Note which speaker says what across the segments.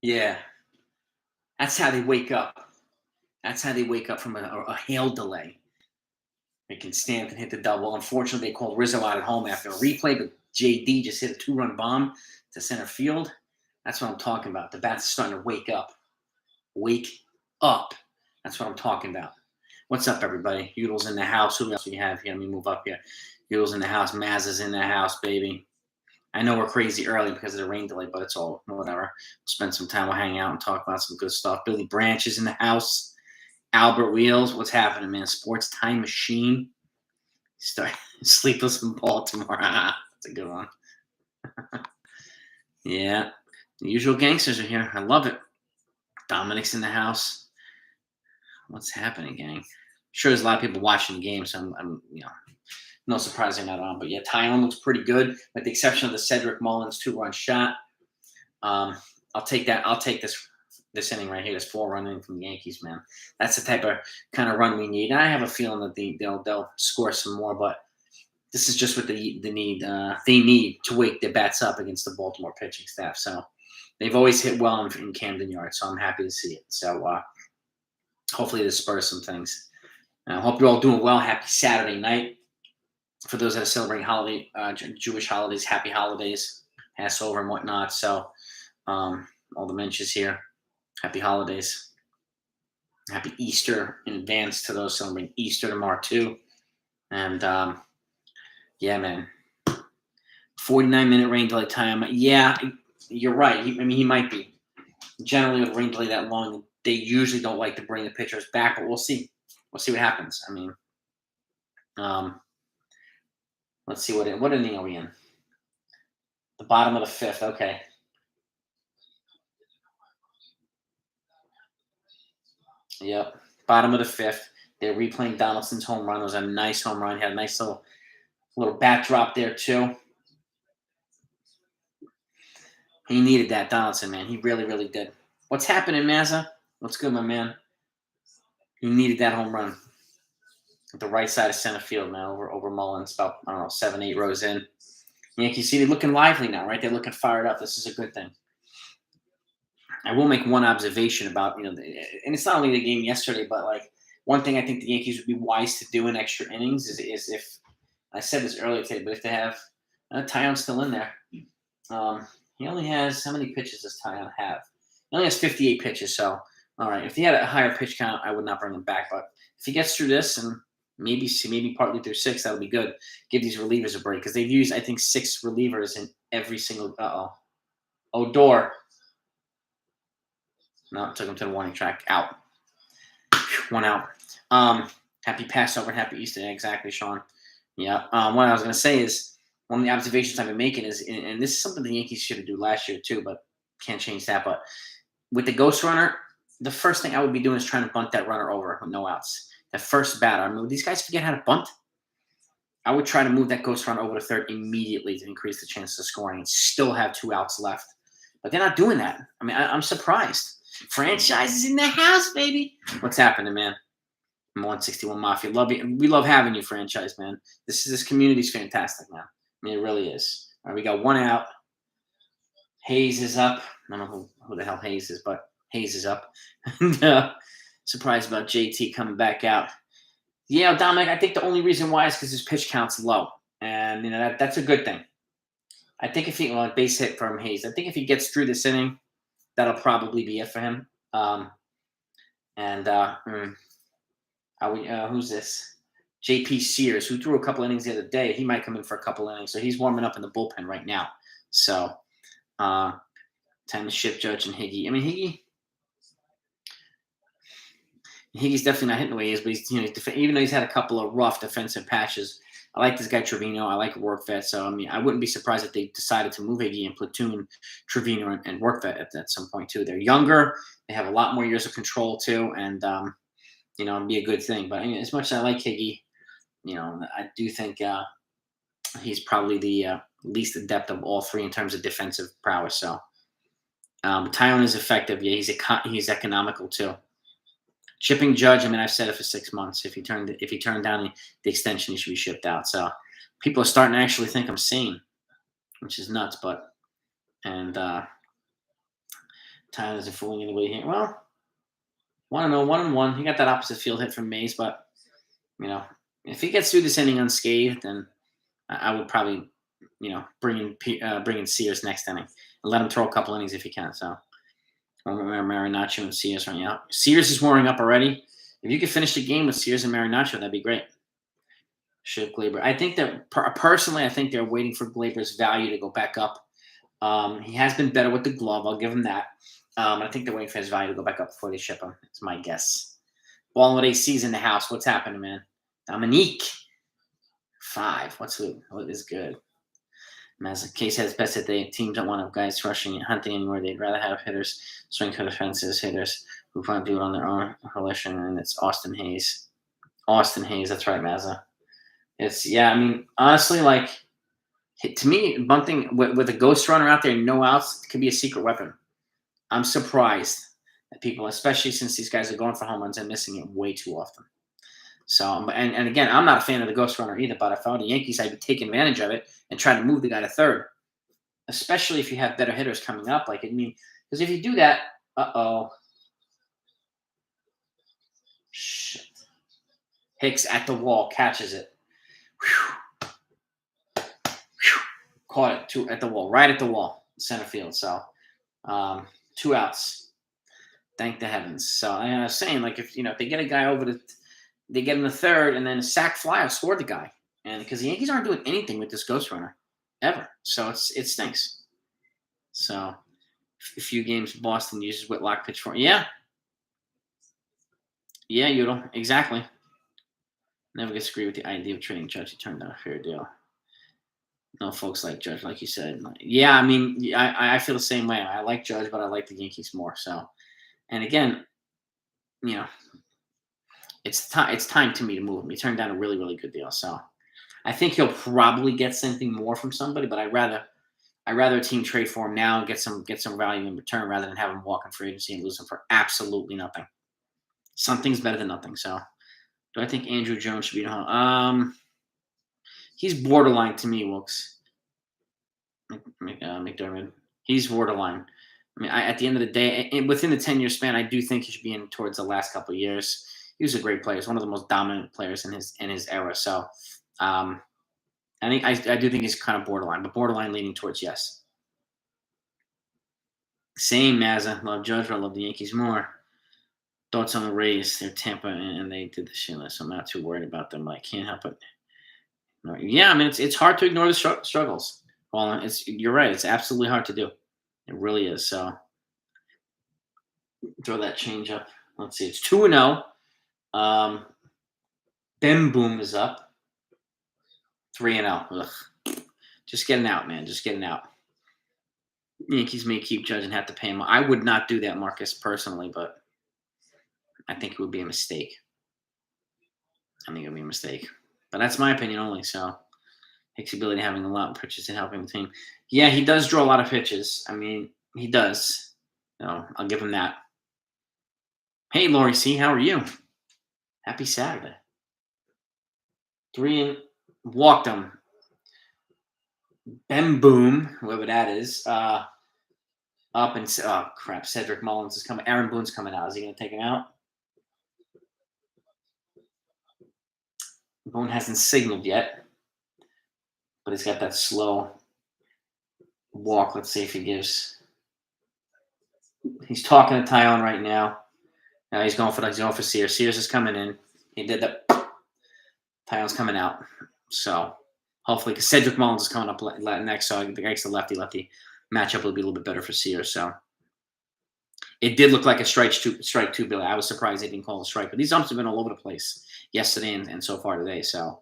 Speaker 1: Yeah, that's how they wake up. That's how they wake up from a hail delay. They can stand and hit the double. Unfortunately, they called Rizzo out at home after a replay, but JD just hit a two-run bomb to center field. That's what I'm talking about. The bat's starting to wake up. Wake up. That's what I'm talking about. What's up, everybody? Udall's in the house. Who else do we have here? Let me move up here. Udall's in the house. Maz is in the house, baby. I know we're crazy early because of the rain delay, but it's all whatever. We'll spend some time. We'll hang out and talk about some good stuff. Billy Branch is in the house. Albert Wheels, what's happening, man? Sports Time Machine. Start Sleepless in Baltimore. That's a good one. Yeah. The usual gangsters are here. I love it. Dominic's in the house. What's happening, gang? Sure, there's a lot of people watching the game, so I'm no surprise they're not on. But yeah, Tyon looks pretty good, with the exception of the Cedric Mullins two-run shot. I'll take that. I'll take this inning right here, this 4-run inning from the Yankees, man. That's the type of kind of run we need. And I have a feeling that they'll score some more, but this is just what they need to wake their bats up against the Baltimore pitching staff. So they've always hit well in Camden Yards, so I'm happy to see it. So hopefully this spurs some things. I hope you're all doing well. Happy Saturday night. For those that are celebrating Jewish holidays, happy holidays, Passover and whatnot. So all the mentions here. Happy holidays. Happy Easter in advance to those celebrating Easter tomorrow too. And yeah, man. 49-minute rain delay time. Yeah, you're right. He might be. Generally, with rain delay that long, they usually don't like to bring the pitchers back, but we'll see. We'll see what happens. I mean, let's see what inning are we in? The bottom of the fifth. Okay. Yep. Bottom of the fifth. They're replaying Donaldson's home run. It was a nice home run. He had a nice little bat drop there too. He needed that, Donaldson, man. He really, really did. What's happening, Mazza? What's good, my man? He needed that home run. At the right side of center field, man, over Mullins, about, I don't know, 7, 8 rows in. Yankees, see, they're looking lively now, right? They're looking fired up. This is a good thing. I will make one observation about, and it's not only the game yesterday, but like one thing I think the Yankees would be wise to do in extra innings is if, I said this earlier today, but if they have Tyon still in there, he only has, how many pitches does Tyon have? He only has 58 pitches, so all right. If he had a higher pitch count, I would not bring him back. But if he gets through this and maybe partly through 6, that would be good. Give these relievers a break because they've used, I think, 6 relievers in every single. Odor. No, took him to the warning track. Out. 1 out. Happy Passover, happy Easter. Exactly, Sean. Yeah. What I was going to say is one of the observations I've been making is, and this is something the Yankees should have done last year too, but can't change that. But with the ghost runner, the first thing I would be doing is trying to bunt that runner over with no outs. The first batter. I mean, these guys forget how to bunt. I would try to move that ghost runner over to third immediately to increase the chances of scoring and still have 2 outs left. But they're not doing that. I mean, I'm surprised. Franchise is in the house, baby. What's happening, man? I'm 161 Mafia. Love you. We love having you, franchise, man. This community's fantastic now. I mean, it really is. All right, we got 1 out. Hayes is up. I don't know who the hell Hayes is, but Hayes is up. Surprised about JT coming back out. Yeah, Dominic, I think the only reason why is because his pitch count's low. And, that's a good thing. I think if he, a base hit from Hayes, I think if he gets through this inning, that'll probably be it for him. Who's this? JP Sears, who threw a couple innings the other day. He might come in for a couple innings. So he's warming up in the bullpen right now. So time to shift Judge and Higgy. I mean, Higgy's definitely not hitting the way he is, but he's, even though he's had a couple of rough defensive patches, I like this guy Trevino. I like Workvet. So, I mean, I wouldn't be surprised if they decided to move Higgy and platoon Trevino and Workvet at some point, too. They're younger. They have a lot more years of control, too, and, it'd be a good thing. But, I mean, as much as I like Higgy, I do think he's probably the least adept of all 3 in terms of defensive prowess. So, Tyon is effective. Yeah, he's economical, too. Shipping Judge, I mean, I've said it for 6 months. If he turned down the extension, he should be shipped out. So people are starting to actually think I'm sane, which is nuts. But Tyler isn't fooling anybody here. Well, 1-0, 1-1. He got that opposite field hit from Mays, but you know, if he gets through this inning unscathed, then I would probably, bring in Sears next inning and let him throw a couple innings if he can. So, Marinaccio and Sears right now. Sears is warming up already. If you could finish the game with Sears and Marinaccio, that'd be great. Should Glaber? I think that personally, I think they're waiting for Glaber's value to go back up. He has been better with the glove. I'll give him that. I think they're waiting for his value to go back up before they ship him. It's my guess. Ball with AC's in the house. What's happening, man? Dominique. 5. What is good? As Case has best that they teams don't want guys rushing and hunting anymore. They'd rather have hitters swing for the fences, hitters who want to do it on their own volition, and it's Austin Hayes. Austin Hayes, that's right, Mazza. Honestly, to me, bunting with a ghost runner out there, no outs, could be a secret weapon. I'm surprised that people, especially since these guys are going for home runs and missing it way too often. So, and again, I'm not a fan of the ghost runner either, but if I were the Yankees, I'd be taking advantage of it and try to move the guy to third, especially if you have better hitters coming up. Because if you do that, shit. Hicks at the wall, catches it. Caught it at the wall, right at the wall, center field. So, 2 outs. Thank the heavens. So I was saying, if they get a guy they get in the third, and then a sac fly, I'll score the guy. And because the Yankees aren't doing anything with this ghost runner ever, so it stinks. So a few games, Boston uses Whitlock pitch for yeah, Udall, exactly. Never disagree with the idea of trading Judge. He turned down a fair deal. No folks like Judge, like you said. Yeah, I feel the same way. I like Judge, but I like the Yankees more. So, and again, it's time to me to move him. He turned down a really, really good deal. So I think he'll probably get something more from somebody, but I'd rather a team trade for him now and get some value in return rather than have him walk in free agency and lose him for absolutely nothing. Something's better than nothing. So do I think Andrew Jones should be at home? He's borderline to me, Wilkes. McDermott. He's borderline. At the end of the day, within the 10-year span, I do think he should be in towards the last couple of years. He was a great player. He's one of the most dominant players in his era. So, I do think he's kind of borderline, but borderline leaning towards yes. Same, Mazza. Love Judge, but I love the Yankees more. Thoughts on the Rays? They're Tampa, and they did the shit. So I'm not too worried about them. But I can't help it. Yeah, it's hard to ignore the struggles. Well, you're right. It's absolutely hard to do. It really is. So throw that change up. Let's see. It's 2-0. Bim Boom is up. 3-0. Ugh. Just getting out, man. Just getting out. Yankees may keep Judge and have to pay him. I would not do that, Marcus, personally, but I think it would be a mistake. But that's my opinion only. So Hicks' ability having a lot of pitches and helping the team. Yeah, he does draw a lot of pitches. He does. I'll give him that. Hey, Lori C., how are you? Happy Saturday. 3 walked him. Bem Boom, whoever that is, up and crap. Cedric Mullins is coming. Aaron Boone's coming out. Is he going to take him out? Boone hasn't signaled yet, but he's got that slow walk. Let's see if he gives. He's talking to Tyon right now. Now he's going for Sears. Sears is coming in. He did that. Tyon's coming out. So hopefully, because Cedric Mullins is coming up next, so the guy's the lefty matchup will be a little bit better for Sears. So it did look like a strike two, Billy. I was surprised they didn't call a strike, but these umps have been all over the place yesterday and so far today. So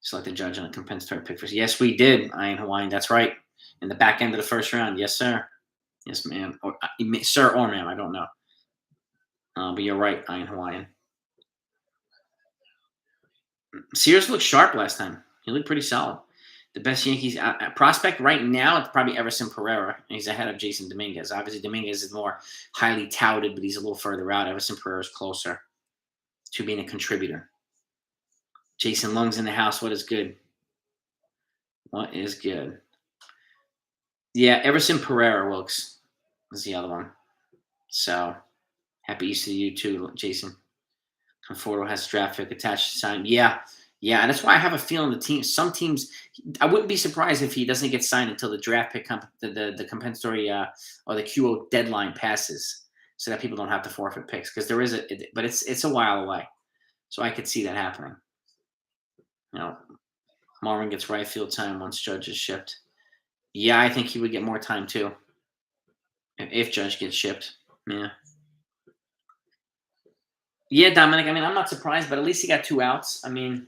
Speaker 1: select the Judge on a compensatory pick for. Yes, we did, Ian Hawaiian. That's right. In the back end of the first round. Yes, sir. Yes, ma'am. Or sir or ma'am. I don't know. But you're right, Ian Hawaiian. Sears looked sharp last time. He looked pretty solid. The best Yankees prospect right now, it's probably Everson Pereira. He's ahead of Jason Dominguez. Obviously, Dominguez is more highly touted, but he's a little further out. Everson Pereira is closer to being a contributor. Jason Lung's in the house. What is good? What is good? Yeah, Everson Pereira, Wilkes, is the other one. So happy Easter to you too, Jason. Conforto has draft pick attached to sign. Yeah, yeah, and that's why I have a feeling some teams, I wouldn't be surprised if he doesn't get signed until the draft pick, the compensatory or the QO deadline passes, so that people don't have to forfeit picks because there is but it's a while away, so I could see that happening. You know, Marvin gets right field time once Judge is shipped. Yeah, I think he would get more time too if Judge gets shipped. Yeah. Yeah, Dominic. I mean, I'm not surprised, but at least he got 2 outs. I mean,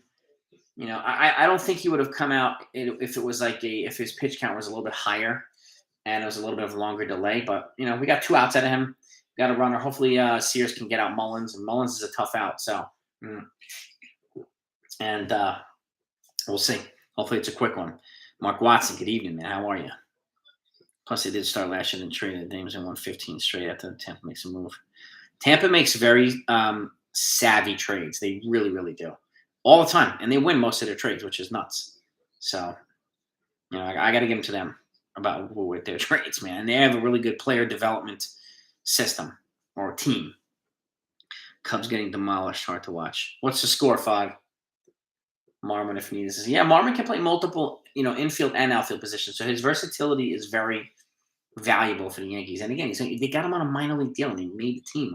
Speaker 1: I don't think he would have come out if it was like if his pitch count was a little bit higher and it was a little bit of a longer delay. But we got 2 outs out of him. We got a runner. Hopefully, Sears can get out Mullins, and Mullins is a tough out. So, and we'll see. Hopefully, it's a quick one. Mark Watson, good evening, man. How are you? Plus, they did start last year and traded Dames and won 15 straight after Tampa makes a move. Tampa makes very savvy trades. They really, really do. All the time. And they win most of their trades, which is nuts. So, I got to give them to them with their trades, man. And they have a really good player development system or team. Cubs getting demolished. Hard to watch. What's the score, 5? Marmon, if needed. Yeah, Marmon can play multiple, infield and outfield positions. So his versatility is very valuable for the Yankees. And again, they got him on a minor league deal and he made the team.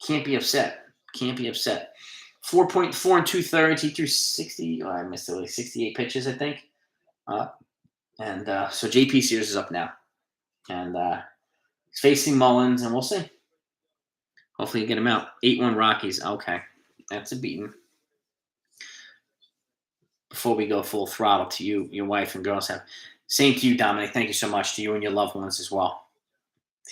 Speaker 1: Can't be upset. Can't be upset. 4.4 and 2/3. He threw 60. Oh, I missed it. 68 pitches, I think. And so JP Sears is up now. And he's facing Mullins, and we'll see. Hopefully you get him out. 8-1 Rockies. Okay. That's a beating. Before we go full throttle to you, your wife and girls have. Same to you, Dominic. Thank you so much to you and your loved ones as well.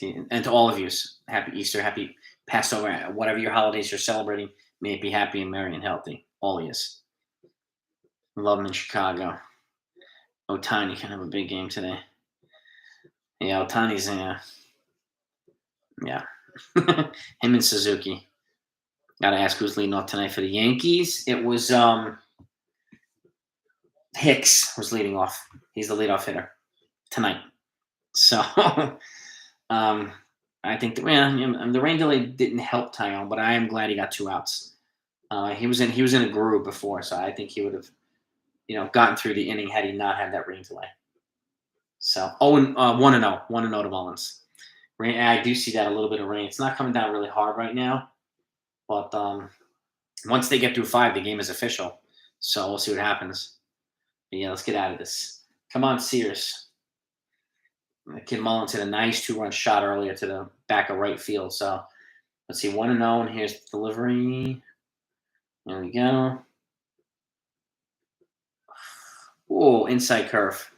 Speaker 1: And to all of you, happy Easter, happy Passover, whatever your holidays you're celebrating, may it be happy and merry and healthy. All of you. Love them in Chicago. Ohtani can have a big game today. Yeah, Ohtani's yeah. Him and Suzuki. Got to ask who's leading off tonight for the Yankees. It was Hicks was leading off. He's the leadoff hitter tonight. So I think the rain delay didn't help Tyrone, but I am glad he got 2 outs. He was in a groove before, so I think he would have gotten through the inning had he not had that rain delay. So 1-0 to Mullins. Rain, I do see that a little bit of rain. It's not coming down really hard right now, but once they get through 5, the game is official. So we'll see what happens. But yeah, let's get out of this. Come on, Sears. Kid Mullins hit a nice 2-run shot earlier to the back of right field. So let's see, 1-0, and here's the delivery. There we go. Oh, inside curve.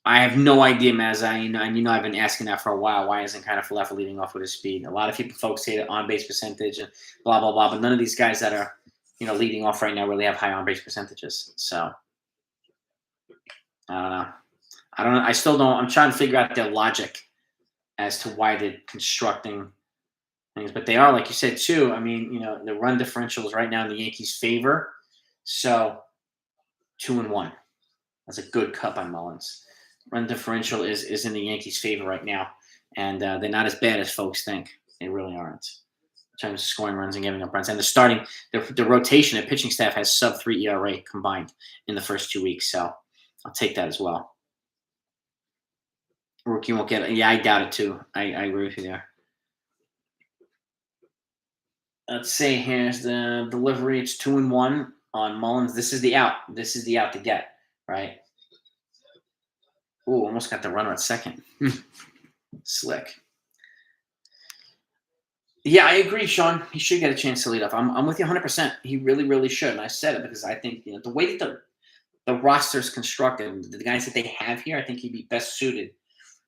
Speaker 1: I have no idea, Maz. I've been asking that for a while. Why isn't kind of left leading off with his speed? A lot of folks say that on-base percentage and blah, blah, blah, but none of these guys that are, leading off right now really have high on-base percentages. So I don't know. I still don't. I'm trying to figure out their logic as to why they're constructing things. But they are, like you said, too. I mean, the run differential is right now in the Yankees' favor. So 2-1. That's a good cut by Mullins. Run differential is in the Yankees' favor right now. And they're not as bad as folks think. They really aren't. In terms of scoring runs and giving up runs. And the rotation and pitching staff has sub-3 ERA combined in the first 2 weeks. So I'll take that as well. Rookie won't get it. Yeah, I doubt it too. I agree with you there. Let's see. Here's the delivery. It's 2-1 on Mullins. This is the out. This is the out to get, right? Ooh, almost got the runner at second. Slick. Yeah, I agree, Sean. He should get a chance to lead off. I'm with you 100%. He really, really should. And I said it because I think the way that the roster is constructed, the guys that they have here, I think he'd be best suited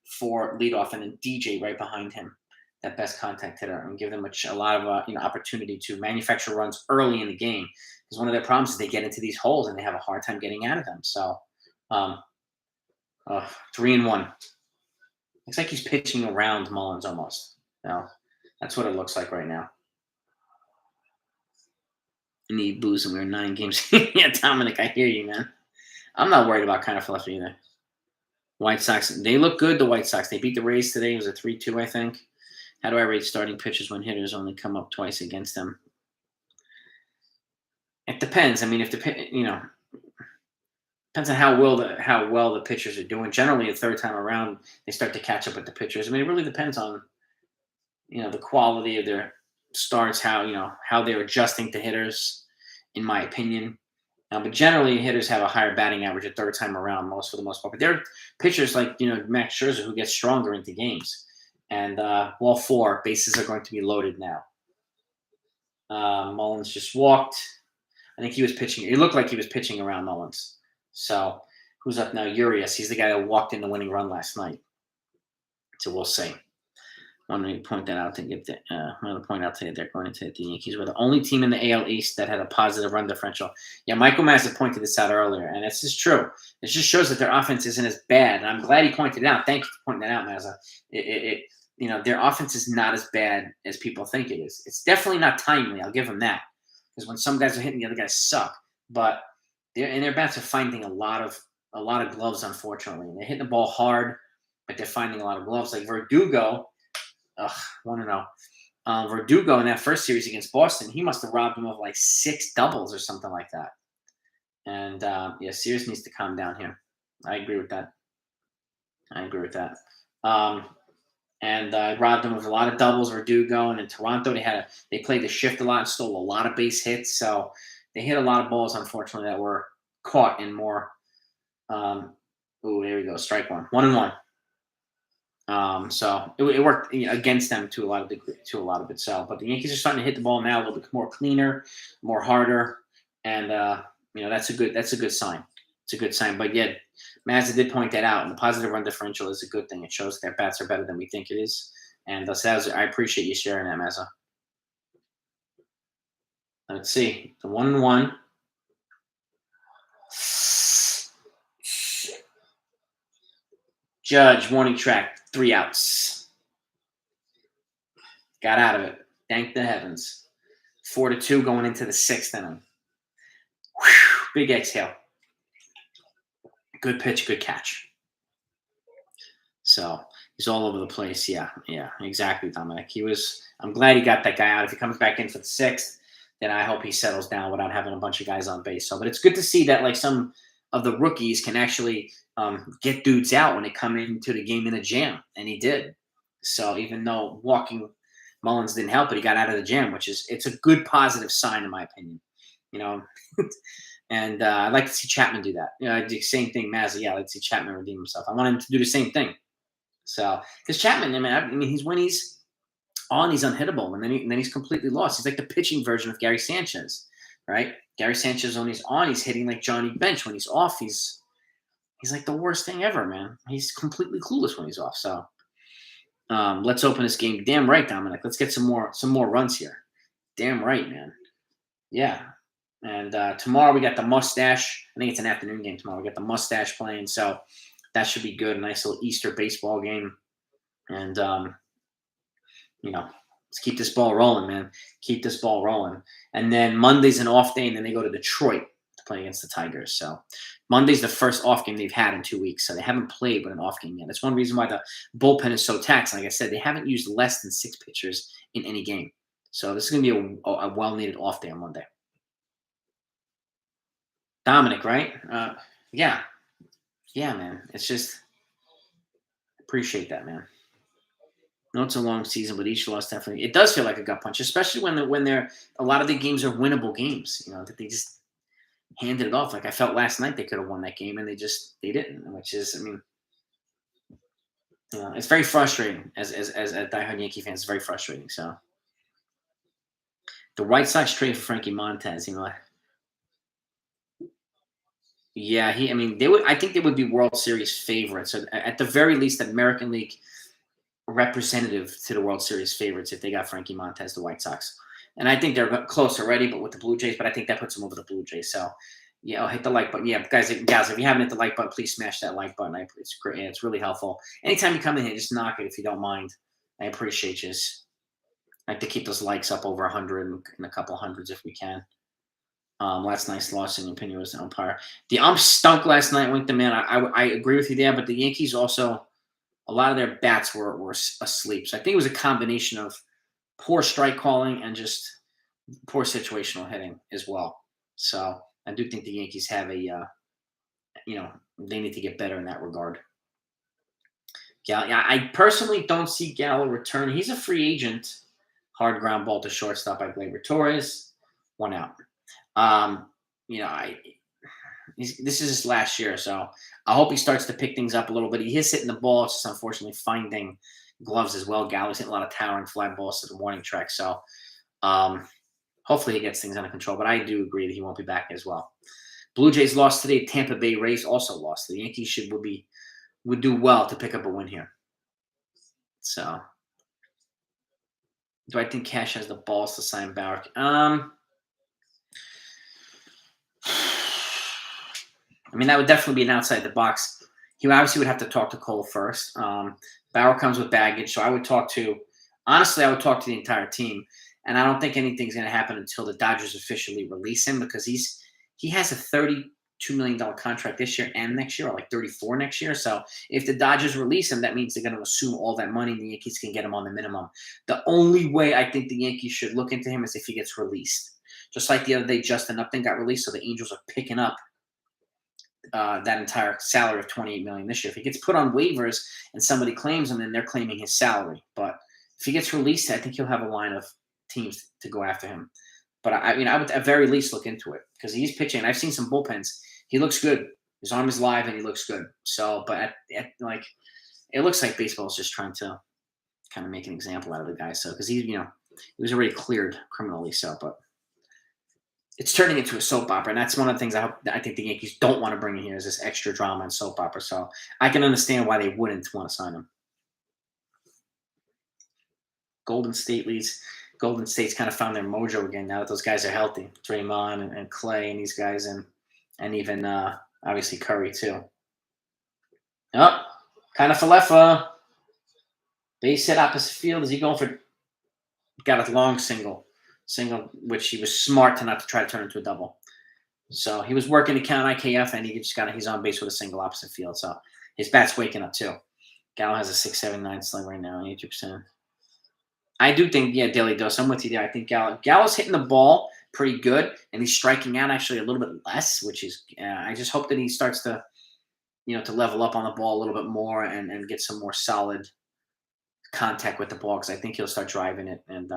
Speaker 1: for leadoff, and then DJ right behind him, that best contact hitter, and give them a lot of opportunity to manufacture runs early in the game. Because one of their problems is they get into these holes and they have a hard time getting out of them. So 3-1. Looks like he's pitching around Mullins almost. That's what it looks like right now. I need booze and we're 9 games. Yeah, Dominic, I hear you, man. I'm not worried about kind of fluff either. White Sox, they look good, the White Sox. They beat the Rays today. It was a 3-2, I think. How do I rate starting pitchers when hitters only come up twice against them? It depends. I mean, if depends on how well the pitchers are doing. Generally, the third time around, they start to catch up with the pitchers. I mean, it really depends on the quality of their starts, how they're adjusting to hitters, in my opinion. But generally, hitters have a higher batting average a third time around, for the most part. But there are pitchers like Max Scherzer who gets stronger into games, and all 4 bases are going to be loaded now. Mullins just walked. I think he was pitching. It looked like he was pitching around Mullins. So who's up now? Urias. He's the guy that walked in the winning run last night. So we'll see. Wanted to point that out to get wanted to point out today they're going into the Yankees were the only team in the AL East that had a positive run differential. Yeah, Michael Mazza pointed this out earlier, and this is true. It just shows that their offense isn't as bad. And I'm glad he pointed it out. Thank you for pointing that out, Mazza. Their offense is not as bad as people think it is. It's definitely not timely. I'll give them that. Because when some guys are hitting, the other guys suck. But their bats are finding a lot of gloves, unfortunately. And they're hitting the ball hard, but they're finding a lot of gloves. Like Verdugo. 1-0. Verdugo in that first series against Boston, he must have robbed him of like 6 doubles or something like that. And Sears needs to calm down here. I agree with that. And robbed him of a lot of doubles. Verdugo, and in Toronto they played the shift a lot and stole a lot of base hits. So they hit a lot of balls, unfortunately, that were caught in more. There we go. Strike one. 1-1. So it worked against them to a lot of it. So, but the Yankees are starting to hit the ball now a little bit more cleaner, more harder, and that's a good sign. It's a good sign. But yeah, Mazza did point that out, and the positive run differential is a good thing. It shows their bats are better than we think it is, and I appreciate you sharing that, Mazza. Let's see the 1-1. Judge warning track. 3 outs. Got out of it. Thank the heavens. 4-2 going into the 6th inning. Whew, big exhale. Good pitch, good catch. So he's all over the place. Yeah, exactly, Dominic. I'm glad he got that guy out. If he comes back in for the 6th, then I hope he settles down without having a bunch of guys on base. But it's good to see that like some of the rookies can actually get dudes out when they come into the game in a jam, and he did. So even though walking Mullins didn't help it, he got out of the jam, it's a good positive sign in my opinion. And I'd like to see Chapman do that. I do the same thing, Mazza. Yeah, I'd like to see Chapman redeem himself. I want him to do the same thing. So because Chapman, when he's on, he's unhittable, and then he's completely lost. He's like the pitching version of Gary Sanchez, right? Gary Sanchez, when he's on, he's hitting like Johnny Bench. When he's off, he's like the worst thing ever, man. He's completely clueless when he's off. So let's open this game. Damn right, Dominic. Let's get some more runs here. Damn right, man. Yeah. And tomorrow we got the Mustache. I think it's an afternoon game tomorrow. We got the Mustache playing, so that should be good. A nice little Easter baseball game. And let's keep this ball rolling, man. Keep this ball rolling. And then Monday's an off day, and then they go to Detroit to play against the Tigers. So Monday's the first off game they've had in 2 weeks. So they haven't played with an off game yet. That's one reason why the bullpen is so taxed. Like I said, they haven't used less than 6 pitchers in any game. So this is going to be a well-needed off day on Monday. Dominic, right? Yeah, man. It's just appreciate that, man. No, it's a long season, but each loss definitely it does feel like a gut punch, especially when they're a lot of the games are winnable games. That they just handed it off. Like I felt last night they could have won that game, and they didn't. Which is, it's very frustrating as a diehard Yankee fan. It's very frustrating. So the White Sox trade for Frankie Montez, Yeah, they would. I think they would be World Series favorites, or at the very least, American League representative to the World Series favorites if they got Frankie Montez, the White Sox. And I think they're close already, but with the Blue Jays. But I think that puts them over the Blue Jays. So, yeah, I'll hit the like button. Yeah, guys, if you haven't hit the like button, please smash that like button. It's great. Yeah, it's really helpful. Anytime you come in here, just knock it if you don't mind. I appreciate you. I like to keep those likes up over 100 and a couple hundreds if we can. Last night's loss, in your opinion, was the umpire. The ump stunk last night, Winkton, man. I agree with you there, but the Yankees also, a lot of their bats were asleep. So I think it was a combination of poor strike calling and just poor situational hitting as well. So I do think the Yankees have they need to get better in that regard. Yeah, I personally don't see Gallo return. He's a free agent. Hard ground ball to shortstop by Gleyber Torres. 1 out. Um, you know, this is his last year, so I hope he starts to pick things up a little bit. He is hitting the ball. It's just unfortunately finding gloves as well. Gallo's hitting a lot of towering fly balls to the warning track. So hopefully he gets things under control. But I do agree that he won't be back as well. Blue Jays lost today. Tampa Bay Rays also lost. The Yankees would do well to pick up a win here. So, do I think Cash has the balls to sign Bauer? I mean, that would definitely be an outside the box. He obviously would have to talk to Cole first. Bauer comes with baggage, so I would talk to the entire team. And I don't think anything's going to happen until the Dodgers officially release him, because he has a $32 million contract this year and next year, or like 34 next year. So if the Dodgers release him, that means they're going to assume all that money and the Yankees can get him on the minimum. The only way I think the Yankees should look into him is if he gets released. Just like the other day, Justin Upton got released, so the Angels are picking up that entire salary of $28 million this year. If he gets put on waivers and somebody claims him, then they're claiming his salary. But if he gets released, I think he'll have a line of teams to go after him. But I would at very least look into it, because he's pitching. I've seen some bullpens. He looks good. His arm is live and he looks good. So, but it looks like baseball is just trying to kind of make an example out of the guy. So, because he was already cleared criminally. So, but it's turning into a soap opera, and that's one of the things I think the Yankees don't want to bring in here, is this extra drama and soap opera. So I can understand why they wouldn't want to sign him. Golden State's kind of found their mojo again now that those guys are healthy. Draymond and Clay and these guys, and even obviously Curry too. Oh, kind of Falefa. Base hit opposite field. Is he going for? Got a long single, which he was smart to not to try to turn into a double. So he was working to count IKF, and he's on base with a single opposite field. So his bat's waking up too. Gallo has a 6.79 sling right now, 82%. I do think, Daily Dose, I'm with you there. I think Gallo's hitting the ball pretty good, and he's striking out actually a little bit less, which is I just hope that he starts to, to level up on the ball a little bit more and get some more solid contact with the ball, because I think he'll start driving it, and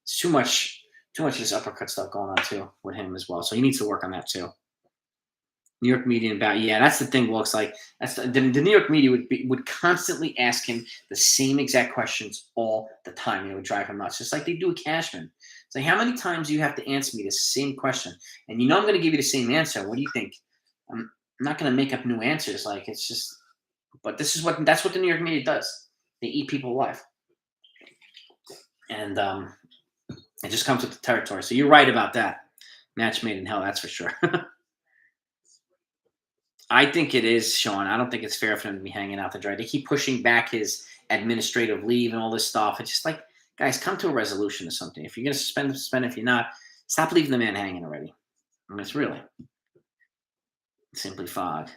Speaker 1: it's too much of this uppercut stuff going on too with him as well. So he needs to work on that too. New York media about that's the thing. Looks like that's the New York media would constantly ask him the same exact questions all the time. It would drive him nuts, just like they do with Cashman. It's like, how many times do you have to answer me the same question? And I'm going to give you the same answer. What do you think? I'm not going to make up new answers. Like, it's just. But that's what the New York media does. They eat people alive, and it just comes with the territory. So you're right about that. Match made in hell, that's for sure. I think it is, Sean. I don't think it's fair for him to be hanging out to dry. They keep pushing back his administrative leave and all this stuff. It's just like, guys, come to a resolution or something. If you're going to suspend. If you're not, stop leaving the man hanging already. I mean, it's really Simply Fog.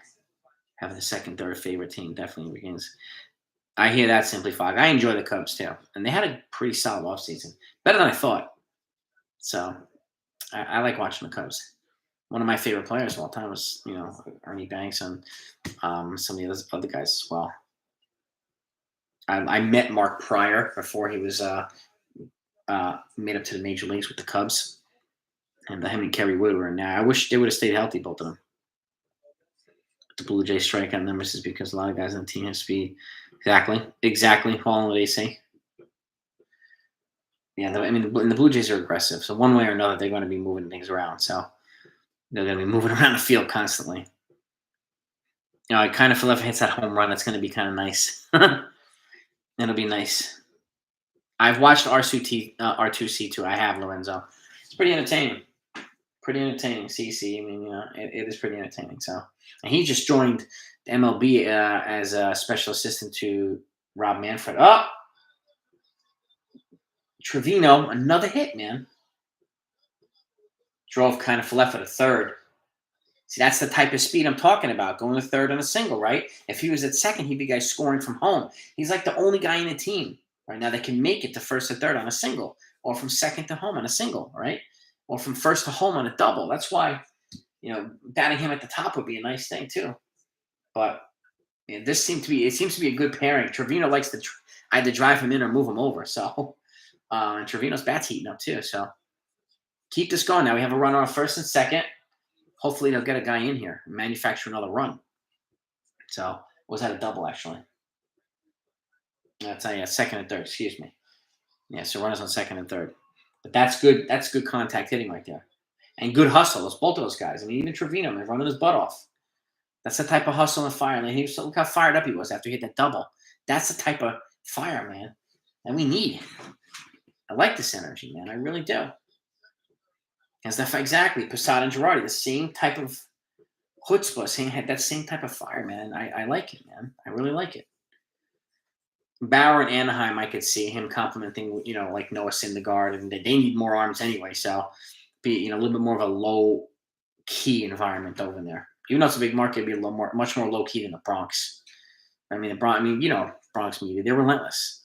Speaker 1: Having the second, third favorite team definitely begins. I hear that, Simply Fog. I enjoy the Cubs, too. And they had a pretty solid offseason. Better than I thought. So I like watching the Cubs. One of my favorite players of all time was, Ernie Banks and some of the other guys as well. I met Mark Pryor before he was made up to the major leagues with the Cubs. And him and Kerry Wood were in there. I wish they would have stayed healthy, both of them. The Blue Jays strikeout numbers is because a lot of guys on the team have speed. Exactly. Following what they say. Yeah, the Blue Jays are aggressive. So one way or another, they're going to be moving things around. So they're going to be moving around the field constantly. I kind of feel if it hits that home run, it's going to be kind of nice. It'll be nice. I've watched R2C2. I have, Lorenzo. It's pretty entertaining. CC. I mean, it is pretty entertaining. So, and he just joined the MLB as a special assistant to Rob Manfred. Oh, Trevino, another hit, man. Drove kind of left for the third. See, that's the type of speed I'm talking about. Going to third on a single, right? If he was at second, he'd be guys scoring from home. He's like the only guy in the team right now that can make it to first to third on a single, or from second to home on a single, right? Or from first to home on a double. That's why, batting him at the top would be a nice thing too. But this seems to be a good pairing. Trevino likes to either drive him in or move him over. So, and Trevino's bat's heating up too. So keep this going. Now we have a runner on first and second. Hopefully they'll get a guy in here and manufacture another run. So was that a double actually? That's second and third. Excuse me. Yeah, so runners on second and third. But that's good. That's good contact hitting right there, and good hustle. It's both of those guys. I mean, even Trevino, man, running his butt off. That's the type of hustle and fire. And look how fired up he was after he hit that double. That's the type of fire, man, that we need. I like this energy, man. I really do. Exactly. Posada and Girardi, the same type of chutzpah, had that same type of fire, man. I like it, man. I really like it. Bauer and Anaheim, I could see him complimenting, like Noah Syndergaard, and they need more arms anyway. So, be a little bit more of a low key environment over there. Even though it's a big market, it'd be much more low key than the Bronx. I mean, Bronx media, they're relentless,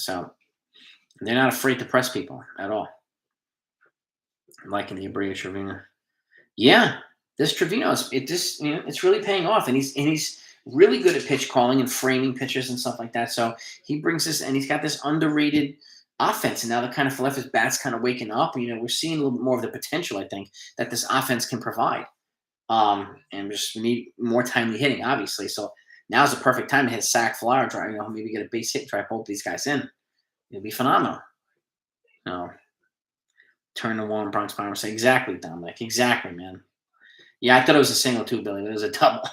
Speaker 1: So they're not afraid to press people at all. I'm liking the Berrios Trevino. Yeah, this Trevino it's really paying off, and he's really good at pitch calling and framing pitches and stuff like that. So he brings this, and he's got this underrated offense. And now the kind of left his bat's kind of waking up. We're seeing a little bit more of the potential, I think, that this offense can provide. And we need more timely hitting, obviously. So now's the perfect time to hit a sac fly or try, maybe get a base hit and try to pull these guys in. It'll be phenomenal. Turn to one, Bronx Bomber. Say exactly, Dominic. Exactly, man. Yeah, I thought it was a single too, Billy. But it was a double.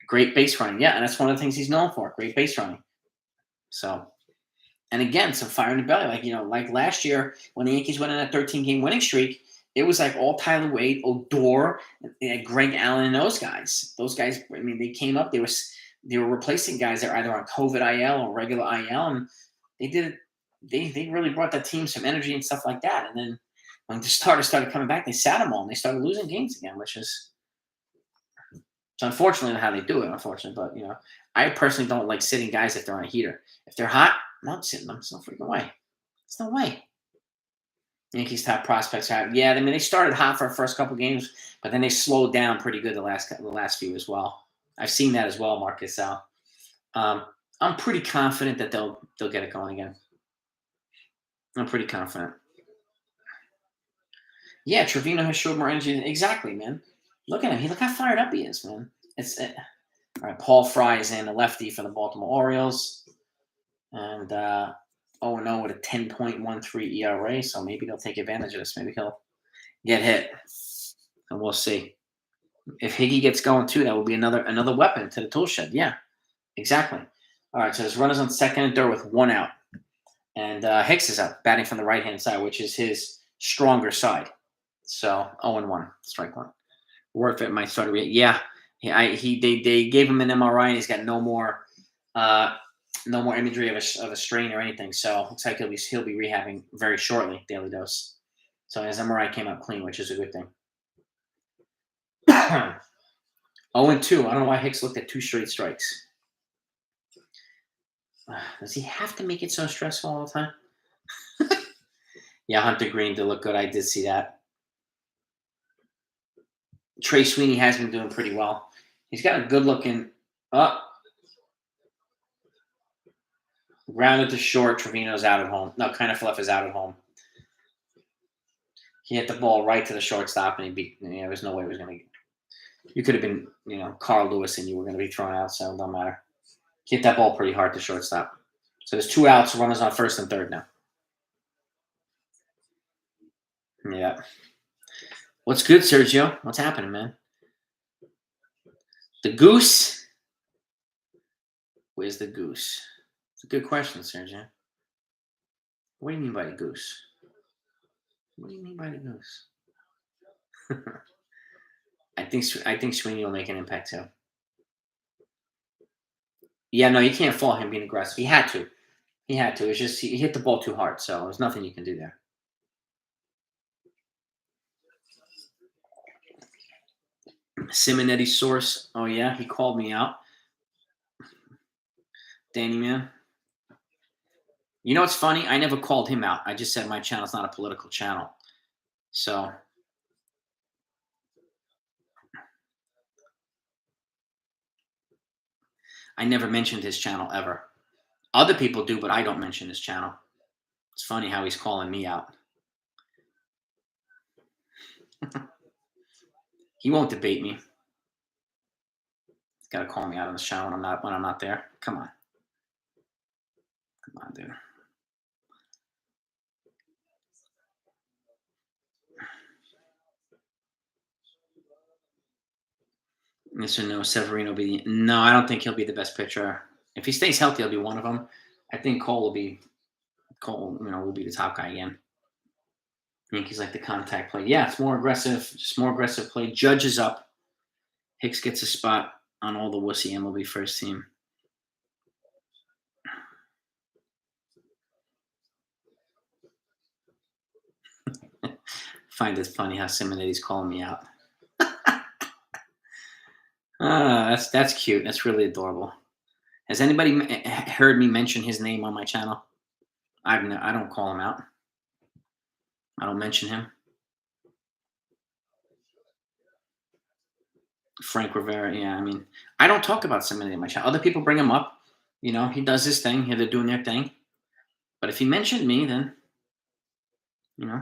Speaker 1: Great base running. Yeah, and that's one of the things he's known for. Great base running. So, and again, some fire in the belly. Like last year when the Yankees went on a 13-game winning streak, it was like all Tyler Wade, Odor, Greg Allen, and those guys. Those guys, I mean, they came up. They were replacing guys that are either on COVID IL or regular IL, and they did it. They really brought that team some energy and stuff like that. And then when the starters started coming back, they sat them all and they started losing games again, which is it's unfortunately how they do it. Unfortunately, but I personally don't like sitting guys if they're on a heater. If they're hot, I'm not sitting them. There's no freaking way. There's no way. Yankees top prospects have. Yeah, I mean they started hot for the first couple games, but then they slowed down pretty good the last few as well. I've seen that as well, Marcus. So I'm pretty confident that they'll get it going again. I'm pretty confident. Yeah, Trevino has showed more energy. Exactly, man. Look at him. Look how fired up he is, man. All right, Paul Fry is in, the lefty for the Baltimore Orioles. And 0-0 with a 10.13 ERA, so maybe they'll take advantage of this. Maybe he'll get hit. And we'll see. If Higgy gets going too, that will be another weapon to the tool shed. Yeah, exactly. All right, so there's runners on second and third with one out. And Hicks is up, batting from the right-hand side, which is his stronger side. So 0-1, strike one. Worth it might start to yeah. They gave him an MRI and he's got no more imagery of a strain or anything. So looks like he'll be rehabbing very shortly. Daily dose. So his MRI came out clean, which is a good thing. 0-2. I don't know why Hicks looked at 2 straight strikes. Does he have to make it so stressful all the time? Yeah, Hunter Green did look good. I did see that. Trey Sweeney has been doing pretty well. He's got a good-looking grounded to short. Trevino's out at home. No, kind of is out at home. He hit the ball right to the shortstop, and there's no way he was going to. You could have been, Carl Lewis, and you were going to be thrown out. So it don't matter. He hit that ball pretty hard to shortstop. So there's 2 outs. Runners on first and third now. Yeah. What's good, Sergio? What's happening, man? The goose? Where's the goose? It's a good question, Sergio. What do you mean by the goose? What do you mean by the goose? I think Sweeney will make an impact too. Yeah, no, you can't fault him being aggressive. He had to. It's just he hit the ball too hard, so there's nothing you can do there. Simonetti source. Oh, yeah, he called me out. Danny, man. You know what's funny? I never called him out. I just said my channel's not a political channel. So I never mentioned his channel ever. Other people do, but I don't mention his channel. It's funny how he's calling me out. He won't debate me. He's got to call me out on this channel when I'm not there. Come on. Come on, dude. Yes or no? Severino be no? I don't think he'll be the best pitcher. If he stays healthy, he'll be one of them. I think Cole will be will be the top guy again. Yankees like the contact play. Yeah, it's more aggressive. Just more aggressive play. Judge is up. Hicks gets a spot on all the wussy MLB first team. Find it funny how Simonetti's calling me out. That's cute. That's really adorable. Has anybody heard me mention his name on my channel? I don't call him out. I don't mention him. Frank Rivera. Yeah, I mean, I don't talk about Simonetti on my channel. Other people bring him up. You know, he does his thing. They're doing their thing. But if he mentioned me, then, you know.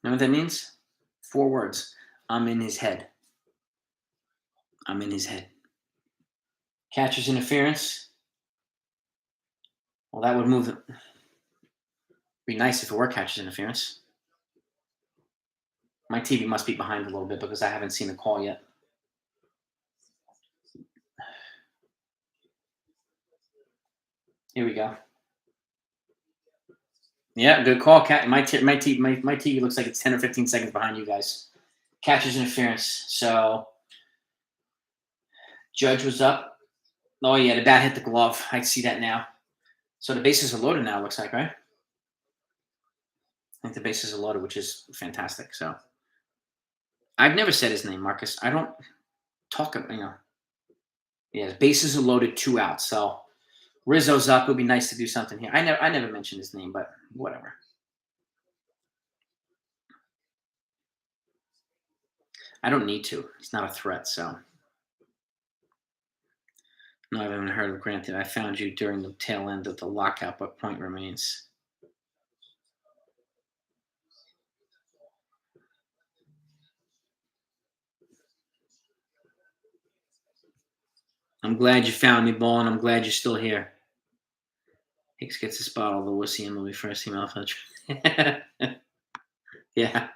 Speaker 1: Know what that means? 4 words. I'm in his head. I'm in his head. Catcher's interference. Well, that would move it. Be nice if it were catcher's interference. My TV must be behind a little bit because I haven't seen the call yet. Here we go. Yeah, good call, Cat. My TV looks like it's 10 or 15 seconds behind you guys. Catcher's interference. So Judge was up. Oh yeah, the bat hit the glove. I see that now. So the bases are loaded now. Looks like, right? I think the bases are loaded, which is fantastic. So I've never said his name, Marcus. I don't talk. Yeah, bases are loaded, 2 outs. So Rizzo's up. It would be nice to do something here. I never mentioned his name, but whatever. I don't need to. He's not a threat, so. No, I haven't heard of Granted. I found you during the tail end of the lockout, but point remains. I'm glad you found me, Ball, and I'm glad you're still here. Hicks gets a spot, although we'll see him when we first team alpha. Yeah.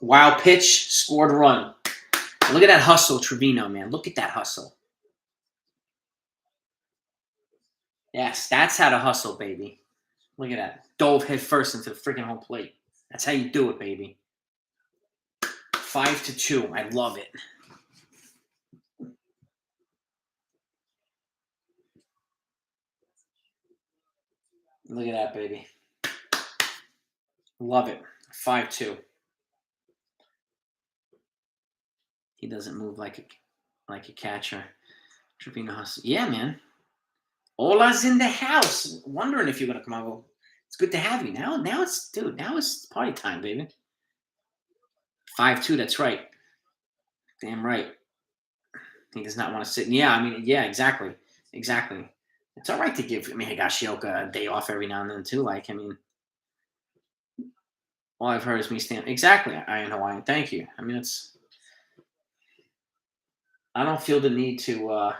Speaker 1: Wild pitch, scored a run. Look at that hustle, Trevino, man. Look at that hustle. Yes, that's how to hustle, baby. Look at that. Dove head first into the freaking home plate. That's how you do it, baby. 5-2. I love it. Look at that, baby. Love it. 5-2. He doesn't move like a catcher. Trevino hustle. Yeah, man. Ola's in the house. Wondering if you're gonna come on. Well, it's good to have you. Now it's party time, baby. 5-2. That's right. Damn right. He does not want to sit. Yeah, I mean, yeah, exactly. It's all right to give Higashioka a day off every now and then too. Like, I mean, all I've heard is me stand. Exactly, Iron Hawaiian. Thank you. I mean, I don't feel the need to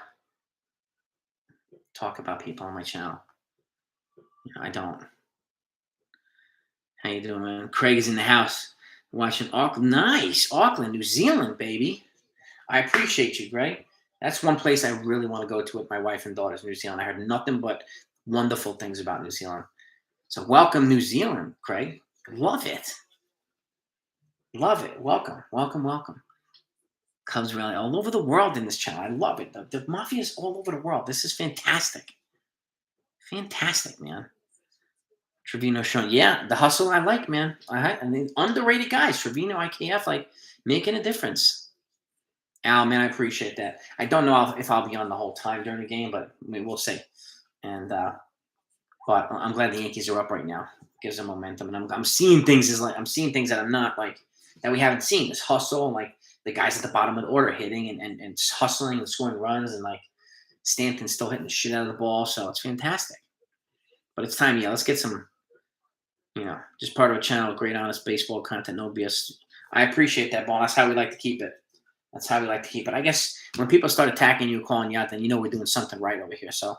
Speaker 1: talk about people on my channel. I don't. How you doing, man? Craig is in the house watching Auckland. Nice, Auckland, New Zealand, baby. I appreciate you, Greg. That's one place I really want to go to with my wife and daughters, New Zealand. I heard nothing but wonderful things about New Zealand. So welcome, New Zealand, Craig. Love it. Love it. Welcome. Cubs rally all over the world in this channel. I love it. The Mafia is all over the world. This is fantastic. Fantastic, man. Trevino showing, yeah, the hustle I like, man. I mean, underrated guys. Trevino, IKF, like making a difference. Al, man, I appreciate that. I don't know if I'll be on the whole time during the game, but I mean, we'll see. And but I'm glad the Yankees are up right now. Gives them momentum, and I'm seeing things I'm seeing things that I'm not like that we haven't seen. This hustle and like the guys at the bottom of the order hitting and hustling and scoring runs and like Stanton still hitting the shit out of the ball. So it's fantastic. But it's time, yeah. Let's get some, just part of a channel of great, honest baseball content. No BS. I appreciate that, ball. That's how we like to keep it. That's how we like to keep it. I guess when people start attacking you, calling you out, then we're doing something right over here. So,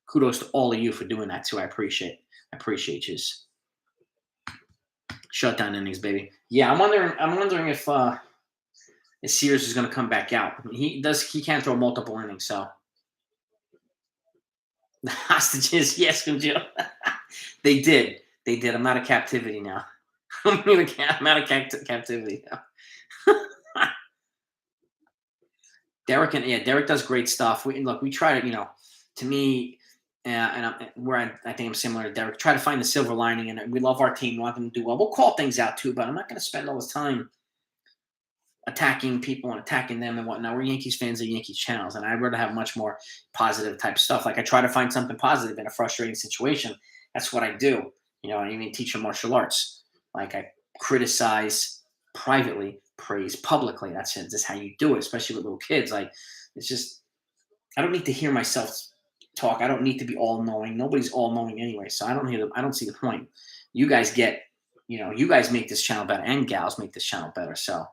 Speaker 1: kudos to all of you for doing that too. I appreciate you. Shutdown innings, baby. Yeah, I'm wondering if Sears is going to come back out. I mean, he can throw multiple innings, so the hostages, yes, Joe. They did. I'm out of captivity now. I'm out of captivity now. Derek does great stuff. We try to, to me, I think I'm similar to Derek. Try to find the silver lining, and we love our team. We want them to do well. We'll call things out too, but I'm not going to spend all this time attacking people and attacking them and whatnot. We're Yankees fans of Yankees channels, and I'd rather have much more positive type stuff. Like I try to find something positive in a frustrating situation. That's what I do. I even teach them martial arts. Like I criticize privately, praise publicly. That's it. That's how you do it, especially with little kids. Like it's just I don't need to hear myself talk. I don't need to be all knowing. Nobody's all knowing anyway, so I don't see the point. You guys you guys make this channel better, and gals make this channel better. So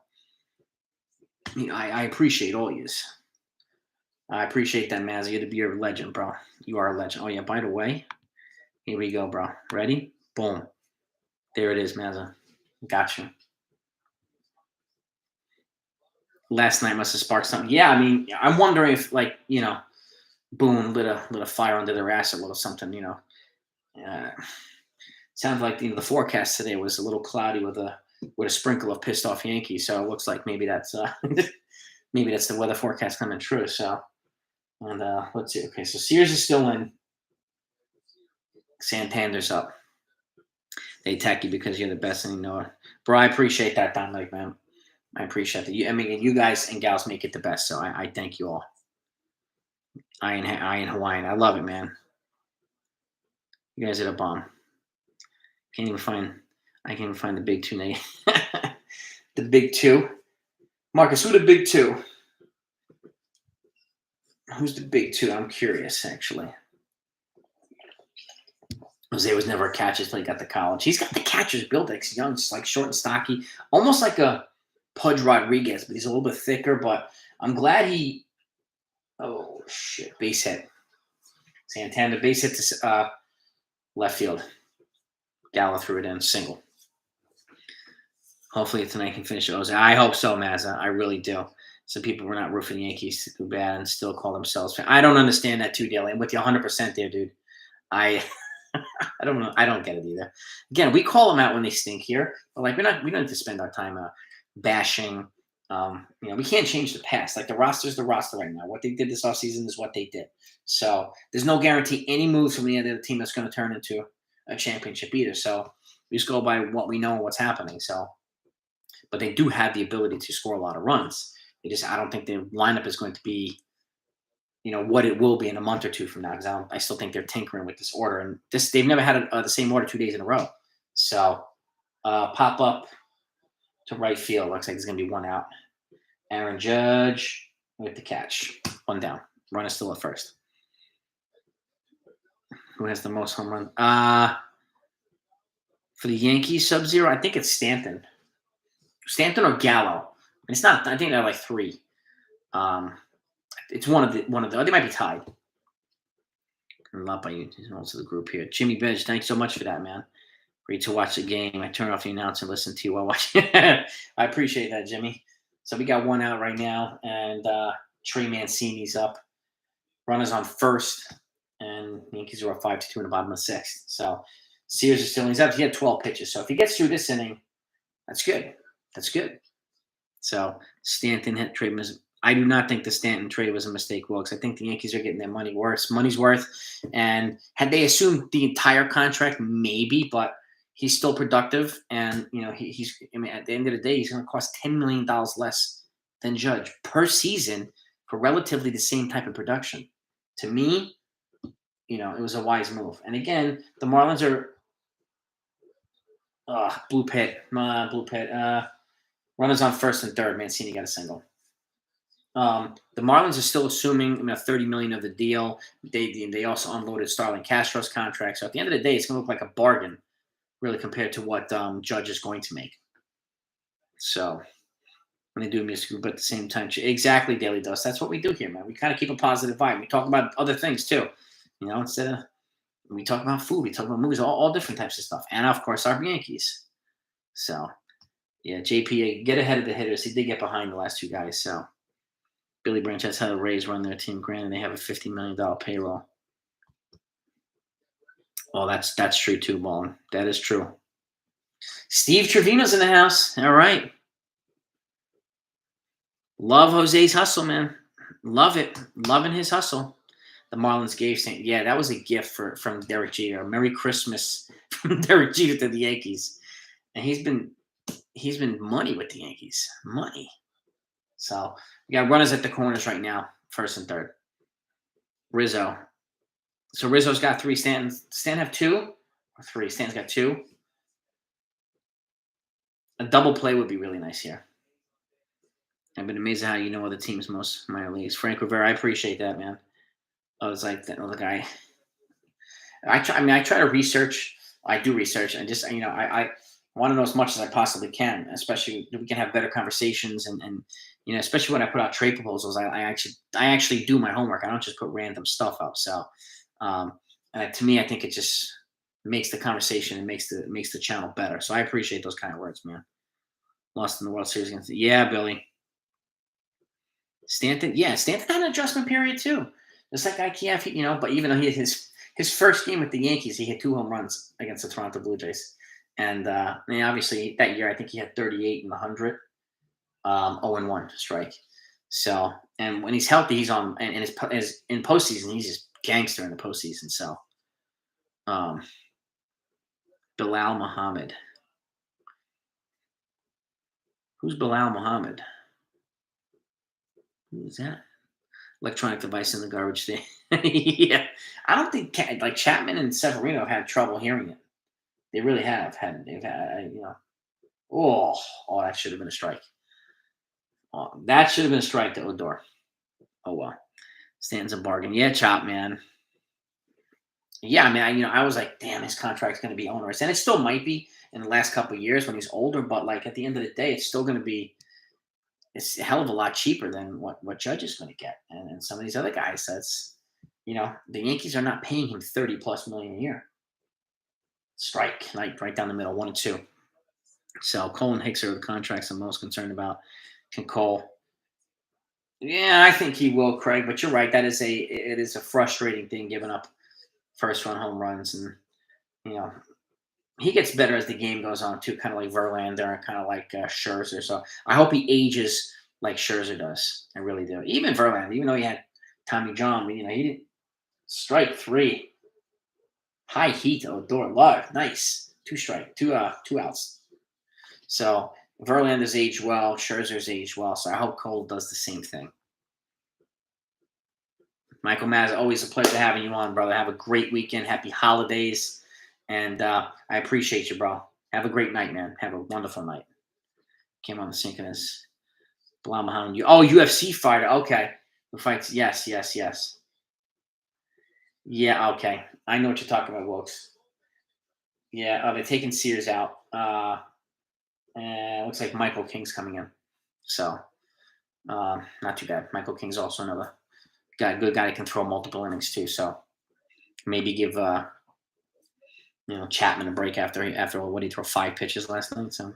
Speaker 1: I appreciate all yous. I appreciate that, Maz. You're a legend, bro. You are a legend. Oh yeah, by the way, here we go, bro. Ready? Boom. There it is, Mazza. Got you. Last night must have sparked something. Yeah, I mean, I'm wondering if, Boone lit a fire under their ass, a little something. Sounds like the forecast today was a little cloudy with a sprinkle of pissed off Yankees. So it looks like maybe that's maybe that's the weather forecast coming true. So, and let's see. Okay, so Sears is still in. Santander's up. They attack you because you're the best, and bro. I appreciate that, Dominic, man. I appreciate that. You guys and gals make it the best. So I thank you all. I in Hawaiian. I love it, man. You guys are the bomb. I can't even find the big two name. The big two. Marcus, who the big two? Who's the big two? I'm curious, actually. Jose was never a catcher. He got to college. He's got the catcher's build. He's young, just like short and stocky, almost like a Pudge Rodriguez, but he's a little bit thicker. But I'm glad he. Oh shit! Base hit. Santander base hit to left field. Gallo threw it in single. Hopefully tonight can finish Jose. I hope so, Mazza. I really do. Some people were not roofing the Yankees too bad and still call themselves fans. I don't understand that too, Daly. I'm with you 100% there, dude. I don't know. I don't get it either. Again, we call them out when they stink here, but we don't need to spend our time bashing. We can't change the past. Like the roster's the roster right now. What they did this offseason is what they did. So there's no guarantee any moves from the other team that's going to turn into a championship either. So we just go by what we know and what's happening. So, but they do have the ability to score a lot of runs. I don't think their lineup is going to be what it will be in a month or two from now, because I still think they're tinkering with this order, and they've never had the same order 2 days in a row. So pop up to right field. Looks like there's going to be one out. Aaron Judge with the catch. One down. Runner still at first. Who has the most home run? For the Yankees, Sub-Zero, I think it's Stanton. Stanton or Gallo. And it's not. I think they're like 3. It's one of the. They might be tied. Love by you. Also the group here. Jimmy Bedge, thanks so much for that, man. Great to watch the game. I turn off the announcer and listen to you while watching. I appreciate that, Jimmy. So we got one out right now, and Trey Mancini's up. Runners on first, and the Yankees are up 5-2 in the bottom of the 6th. So Sears is still in. He had 12 pitches. So if he gets through this inning, that's good. That's good. So Stanton hit Trey I do not think the Stanton trade was a mistake, Wilkes. I think the Yankees are getting their money's worth. And had they assumed the entire contract, maybe, but he's still productive. And he's. I mean, at the end of the day, he's going to cost $10 million less than Judge per season for relatively the same type of production. To me, it was a wise move. And again, the Marlins are blue pit, blue pit. Runners on first and third. Mancini got a single. The Marlins are still assuming $30 million of the deal. They also unloaded Starlin Castro's contract. So at the end of the day, it's going to look like a bargain, really, compared to what Judge is going to make. So when they do music group at the same time, exactly, Daily Dust. That's what we do here, man. We kind of keep a positive vibe. We talk about other things too, instead of we talk about food, we talk about movies, all different types of stuff, and of course our Yankees. So yeah, JP, get ahead of the hitters. He did get behind the last two guys. So Billy Branch has had the Rays run their team. Granted, they have a $50 million payroll. Oh, that's true too, Ballin. That is true. Steve Trevino's in the house. All right. Love Jose's hustle, man. Love it. Loving his hustle. The Marlins gave St. Yeah, that was a gift from Derek Jeter. Merry Christmas from Derek Jeter to the Yankees. And he's been money with the Yankees. Money. So we got runners at the corners right now, first and third. Rizzo. So Rizzo's got three. Stanton have two or three. Stanton's got two. A double play would be really nice here. I've been amazed at how you know other teams most minor leagues. Frank Rivera, I appreciate that, man. I was like that other guy. I try to research. I do research, and just I want to know as much as I possibly can. Especially we can have better conversations, and especially when I put out trade proposals, I actually do my homework. I don't just put random stuff up. So, and to me, I think it just makes the conversation and makes the channel better. So I appreciate those kind of words, man. Lost in the World Series against Billy. Stanton had an adjustment period too. Just like IKF, but even though he had his first game with the Yankees, he hit 2 home runs against the Toronto Blue Jays. And obviously that year, I think he had 38 in the 100, 0-1 strike. So, and when he's healthy, he's on, and in postseason, he's just gangster in the postseason. So, Bilal Muhammad. Who's Bilal Muhammad? Who is that? Electronic device in the garbage thing. Yeah, I don't think like Chapman and Severino have had trouble hearing it. They really have had. They've had, Oh, that should have been a strike. Oh, that should have been a strike to Odor. Oh well, Stanton's a bargain. Yeah, Chop, man. Yeah, I mean, I was like, damn, his contract's going to be onerous, and it still might be in the last couple of years when he's older. But like at the end of the day, it's still going to be. It's a hell of a lot cheaper than what Judge is going to get, and some of these other guys. That's the Yankees are not paying him $30+ million a year. Strike right down the middle, 1 and 2. So Cole and Hicks are the contracts I'm most concerned about. Can Cole? Yeah, I think he will, Craig. But you're right. It is a frustrating thing giving up first run home runs, and he gets better as the game goes on too, kind of like Verlander and kind of like Scherzer. So I hope he ages like Scherzer does. I really do. Even Verlander, even though he had Tommy John, he didn't strike 3. High heat, Odor, love, nice. 2 outs. So Verlander's aged well, Scherzer's aged well. So I hope Cole does the same thing. Michael Maz, always a pleasure having you on, brother. Have a great weekend. Happy holidays. And I appreciate you, bro. Have a great night, man. Have a wonderful night. Came on the synchronous. Blamahound. UFC fighter. Okay. Who fights? Yes. Yeah, okay. I know what you're talking about, Wilkes. Yeah, they're taking Sears out. Looks like Michael King's coming in. So, not too bad. Michael King's also another good guy that can throw multiple innings too. So, maybe give Chapman a break after what he threw 5 pitches last night. So,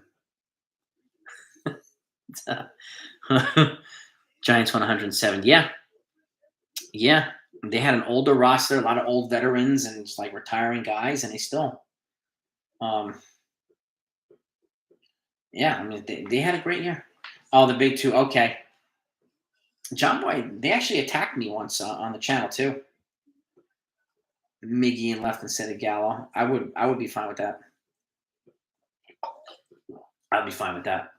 Speaker 1: Giants won 107. Yeah. They had an older roster, a lot of old veterans, and just like retiring guys, and they still, yeah. I mean, they had a great year. Oh, the big two. Okay. John Boy, they actually attacked me once on the channel too. Miggy and left instead of Gallo. I would be fine with that. I'd be fine with that.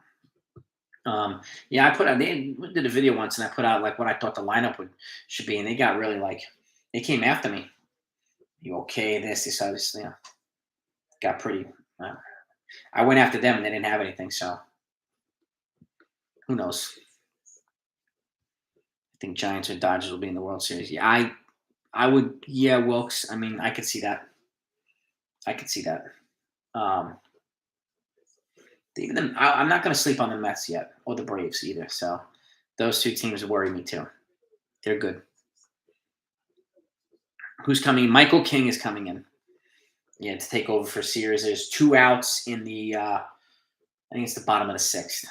Speaker 1: Yeah, I put out. They did a video once, and I put out like what I thought the lineup should be, and they got really like they came after me. You okay? This, this, got pretty. Uh, I went after them, and they didn't have anything. So who knows? I think Giants or Dodgers will be in the World Series. Yeah, I would. Yeah, Wilkes. I mean, I could see that. I could see that. Um, Even them, I'm not going to sleep on the Mets yet or the Braves either. So those two teams worry me too. They're good. Who's coming? Michael King is coming in. Yeah, to take over for Sears. There's 2 outs in the. I think it's the bottom of the 6th.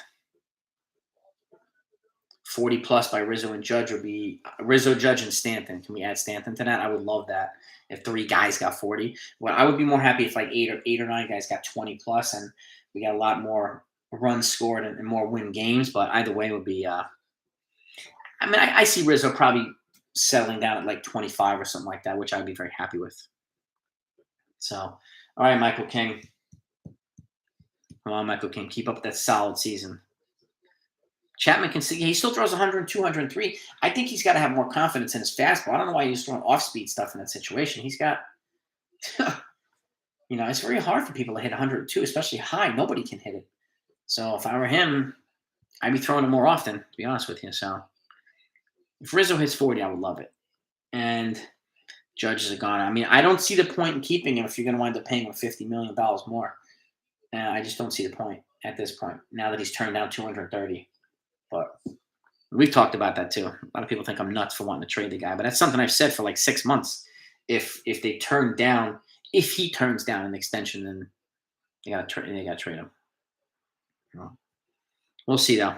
Speaker 1: 40 plus by Rizzo and Judge would be Rizzo, Judge, and Stanton. Can we add Stanton to that? I would love that if 3 guys got 40. Well, I would be more happy if like 8 or 9 guys got 20 plus, and we got a lot more runs scored and more win games. But either way would be. I mean, I see Rizzo probably settling down at like 25 or something like that, which I'd be very happy with. So, all right, Michael King. Come on, Michael King. Keep up that solid season. Chapman can see he still throws 100, 203. I think he's got to have more confidence in his fastball. I don't know why he's throwing off-speed stuff in that situation. He's got, it's very hard for people to hit 102, especially high. Nobody can hit it. So if I were him, I'd be throwing it more often, to be honest with you. So if Rizzo hits 40, I would love it. And Judge is gone. I mean, I don't see the point in keeping him if you're going to wind up paying him $50 million more. I just don't see the point at this point, now that he's turned down 230. But we've talked about that too. A lot of people think I'm nuts for wanting to trade the guy, but that's something I've said for like 6 months. If he turns down an extension, then they got to trade him. We'll see though.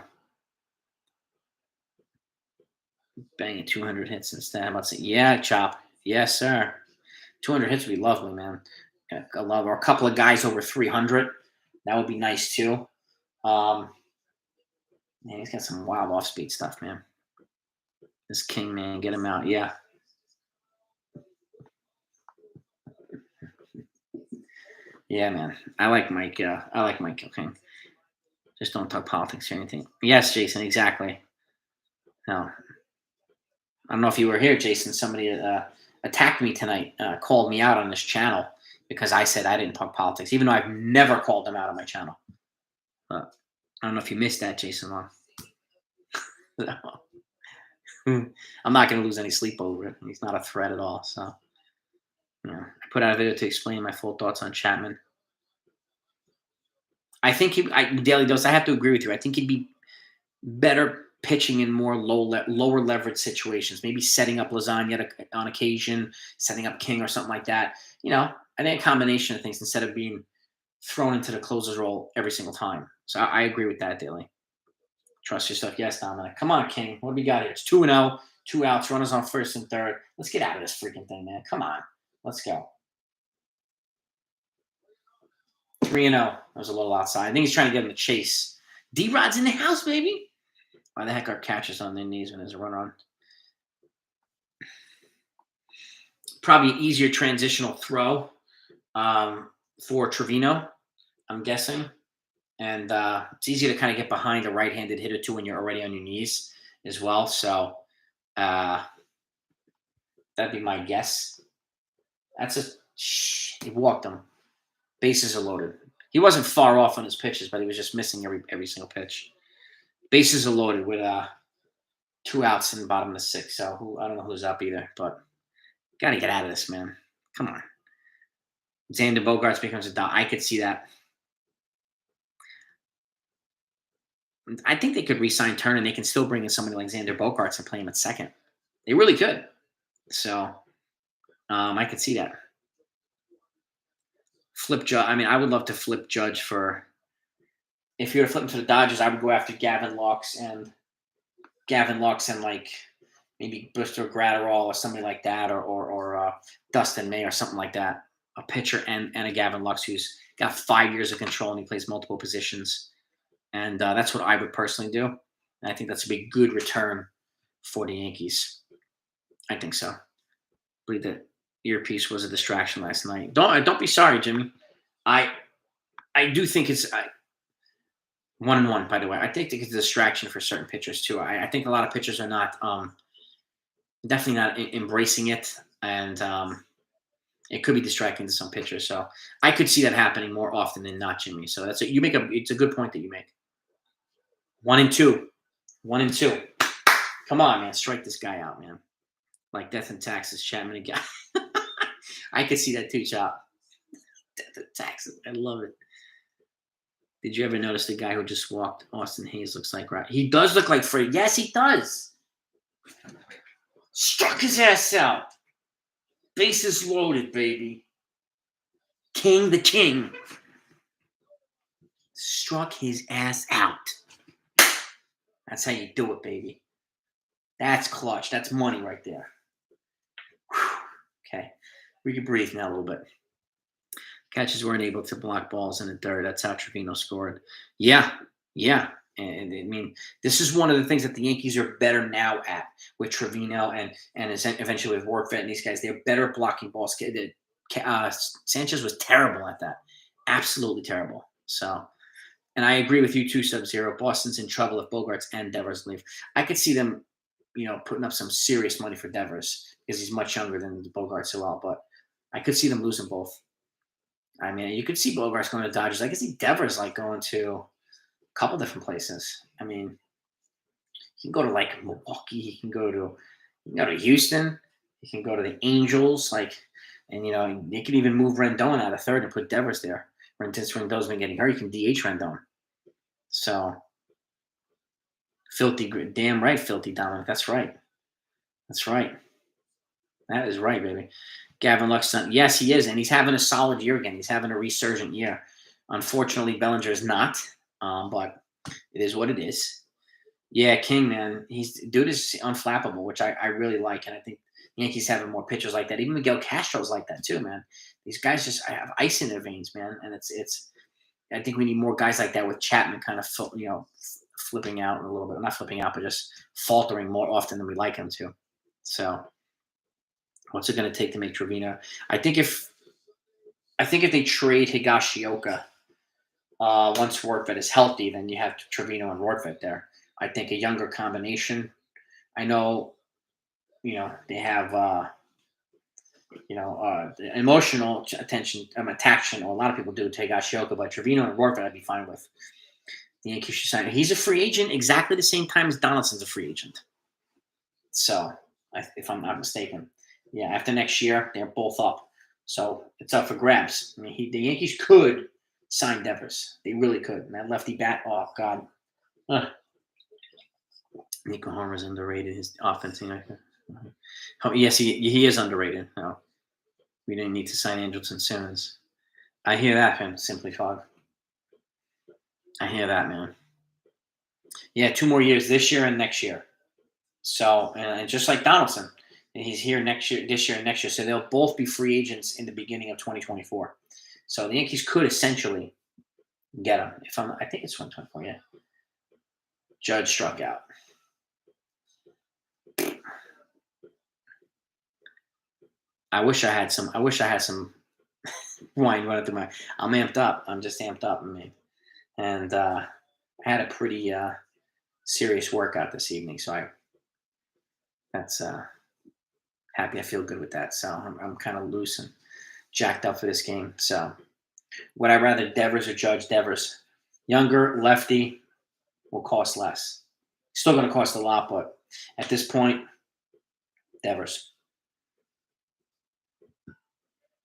Speaker 1: Banging 200 hits instead. I'm about to say, yeah, Chop. Yes, sir. 200 hits would be lovely, man. I love, or a couple of guys over 300. That would be nice too. Man, he's got some wild off-speed stuff, man. This King, man, get him out. Yeah. Yeah, man. I like Mike. I like Mike King. Just don't talk politics or anything. Yes, Jason, exactly. No. I don't know if you were here, Jason. Somebody attacked me tonight, called me out on this channel because I said I didn't talk politics, even though I've never called them out on my channel. But I don't know if you missed that, Jason Long. I'm not going to lose any sleep over it. He's not a threat at all. So, I put out a video to explain my full thoughts on Chapman. I think Daily Dose, I have to agree with you. I think he'd be better pitching in more lower leverage situations, maybe setting up Lasagna on occasion, setting up King or something like that. I think a combination of things instead of being thrown into the closer's role every single time. So I agree with that, Daily. Trust your stuff. Yes, Dominic. Come on, King. What do we got here? It's 2-0, 2 outs, runners on first and third. Let's get out of this freaking thing, man. Come on. Let's go. 3-0. That was a little outside. I think he's trying to get him to chase. D-Rod's in the house, baby. Why the heck are catchers on their knees when there's a runner on? Probably an easier transitional throw for Trevino, I'm guessing. And it's easy to kind of get behind a right-handed hitter too when you're already on your knees as well. So that'd be my guess. He walked him. Bases are loaded. He wasn't far off on his pitches, but he was just missing every single pitch. Bases are loaded with 2 outs in the bottom of the 6th. So I don't know who's up either, but got to get out of this, man. Come on. Xander Bogaerts becomes a dog. I could see that. I think they could re-sign Turner, and they can still bring in somebody like Xander Bogaerts and play him at second. They really could. So I could see that. Flip Judge. I mean, I would love to flip Judge for. If you were to flip him to the Dodgers, I would go after Gavin Lux and like maybe Buster Gratterall or somebody like that, or Dustin May or something like that. A pitcher and a Gavin Lux who's got 5 years of control and he plays multiple positions. And that's what I would personally do. And I think that's a big good return for the Yankees. I think so. I believe that earpiece was a distraction last night. Don't be sorry, Jimmy. I I do think it's 1-1. By the way, I think it's a distraction for certain pitchers too. I think a lot of pitchers are not definitely not embracing it, and it could be distracting to some pitchers. So I could see that happening more often than not, Jimmy. So that's you make a it's a good point that you make. 1-2, 1-2. Come on, man, strike this guy out, man. Like death and taxes, Chapman again. I could see that too, Chop. Death and taxes, I love it. Did you ever notice the guy who just walked? Austin Hayes looks like right. He does look like Fred. Yes, he does. Struck his ass out. Bases loaded, baby. King the king. Struck his ass out. That's how you do it, baby. That's clutch. That's money right there. Whew. Okay. We can breathe now a little bit. Catches weren't able to block balls in the dirt. That's how Trevino scored. Yeah. And I mean, this is one of the things that the Yankees are better now at with Trevino and eventually with Workvet and these guys. They're better at blocking balls. Sanchez was terrible at that. Absolutely terrible. So, and I agree with you too, Sub-Zero. Boston's in trouble if Bogarts and Devers leave. I could see them, putting up some serious money for Devers because he's much younger than Bogarts as well. But I could see them losing both. I mean, you could see Bogarts going to Dodgers. I could see Devers going to a couple different places. I mean, he can go to Milwaukee. He can go to Houston. He can go to the Angels. And they could even move Rendon out of third and put Devers there. Since Rendon's been getting hurt, you can DH Rendon. So, filthy, damn right, filthy Dominic. That's right. That is right, baby. Gavin Luxon, yes, he is, and he's having a solid year again. He's having a resurgent year. Unfortunately, Bellinger is not, but it is what it is. Yeah, King, man, dude is unflappable, which I really like, and I think the Yankees having more pitchers like that. Even Miguel Castro's like that too, man. These guys just have ice in their veins, man, and it's. I think we need more guys like that with Chapman kind of flipping out a little bit, not flipping out, but just faltering more often than we like him to. So. What's it going to take to make Trevino? I think if they trade Higashioka once Workvet is healthy, then you have Trevino and Workvet there. I think a younger combination. I know, they have emotional attachment. Or a lot of people do to Higashioka, but Trevino and Workvet I'd be fine with. The Yankees should sign him. He's a free agent exactly the same time as Donaldson's a free agent. So, if I'm not mistaken. Yeah, after next year, they're both up. So it's up for grabs. I mean, the Yankees could sign Devers. They really could. And that lefty bat, oh, God. Nico Harmer's underrated. His offense. Oh, yes, he is underrated. No, we didn't need to sign Andrelton Simmons. I hear that, man. Simply Fog. I hear that, man. Yeah, 2 more years, this year and next year. So, and just like Donaldson. And he's here this year and next year. So they'll both be free agents in the beginning of 2024. So the Yankees could essentially get him. I think it's 2024, yeah. Judge struck out. I wish I had some wine running through I'm amped up. I'm just amped up, man. And I had a pretty serious workout this evening. So that's happy. I feel good with that. So I'm kind of loose and jacked up for this game. So would I rather Devers or Judge? Devers. Younger, lefty, will cost less. Still going to cost a lot, but at this point, Devers.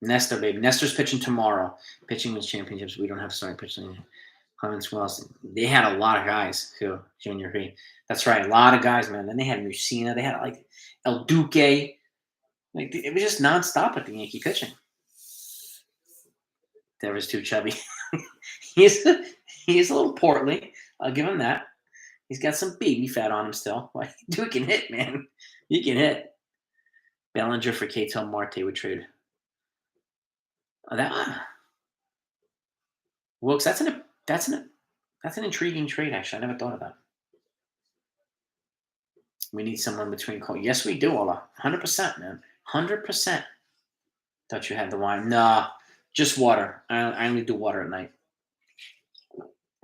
Speaker 1: Nestor, baby. Nestor's pitching tomorrow. Pitching wins championships. We don't have starting pitching. Clemens Wells. They had a lot of guys too. Junior V. That's right. A lot of guys, man. Then they had Mussina. They had El Duque. It was just nonstop at the Yankee pitching. Devers too chubby. He's a little portly. I'll give him that. He's got some baby fat on him still. Dude can hit, man. He can hit. Bellinger for Ketel Marte would trade. Wilkes, that's an intriguing trade. Actually, I never thought of that. We need someone between cold. Yes, we do, Ola. 100%, man. 100%. Thought you had the wine. Nah, just water. I only do water at night.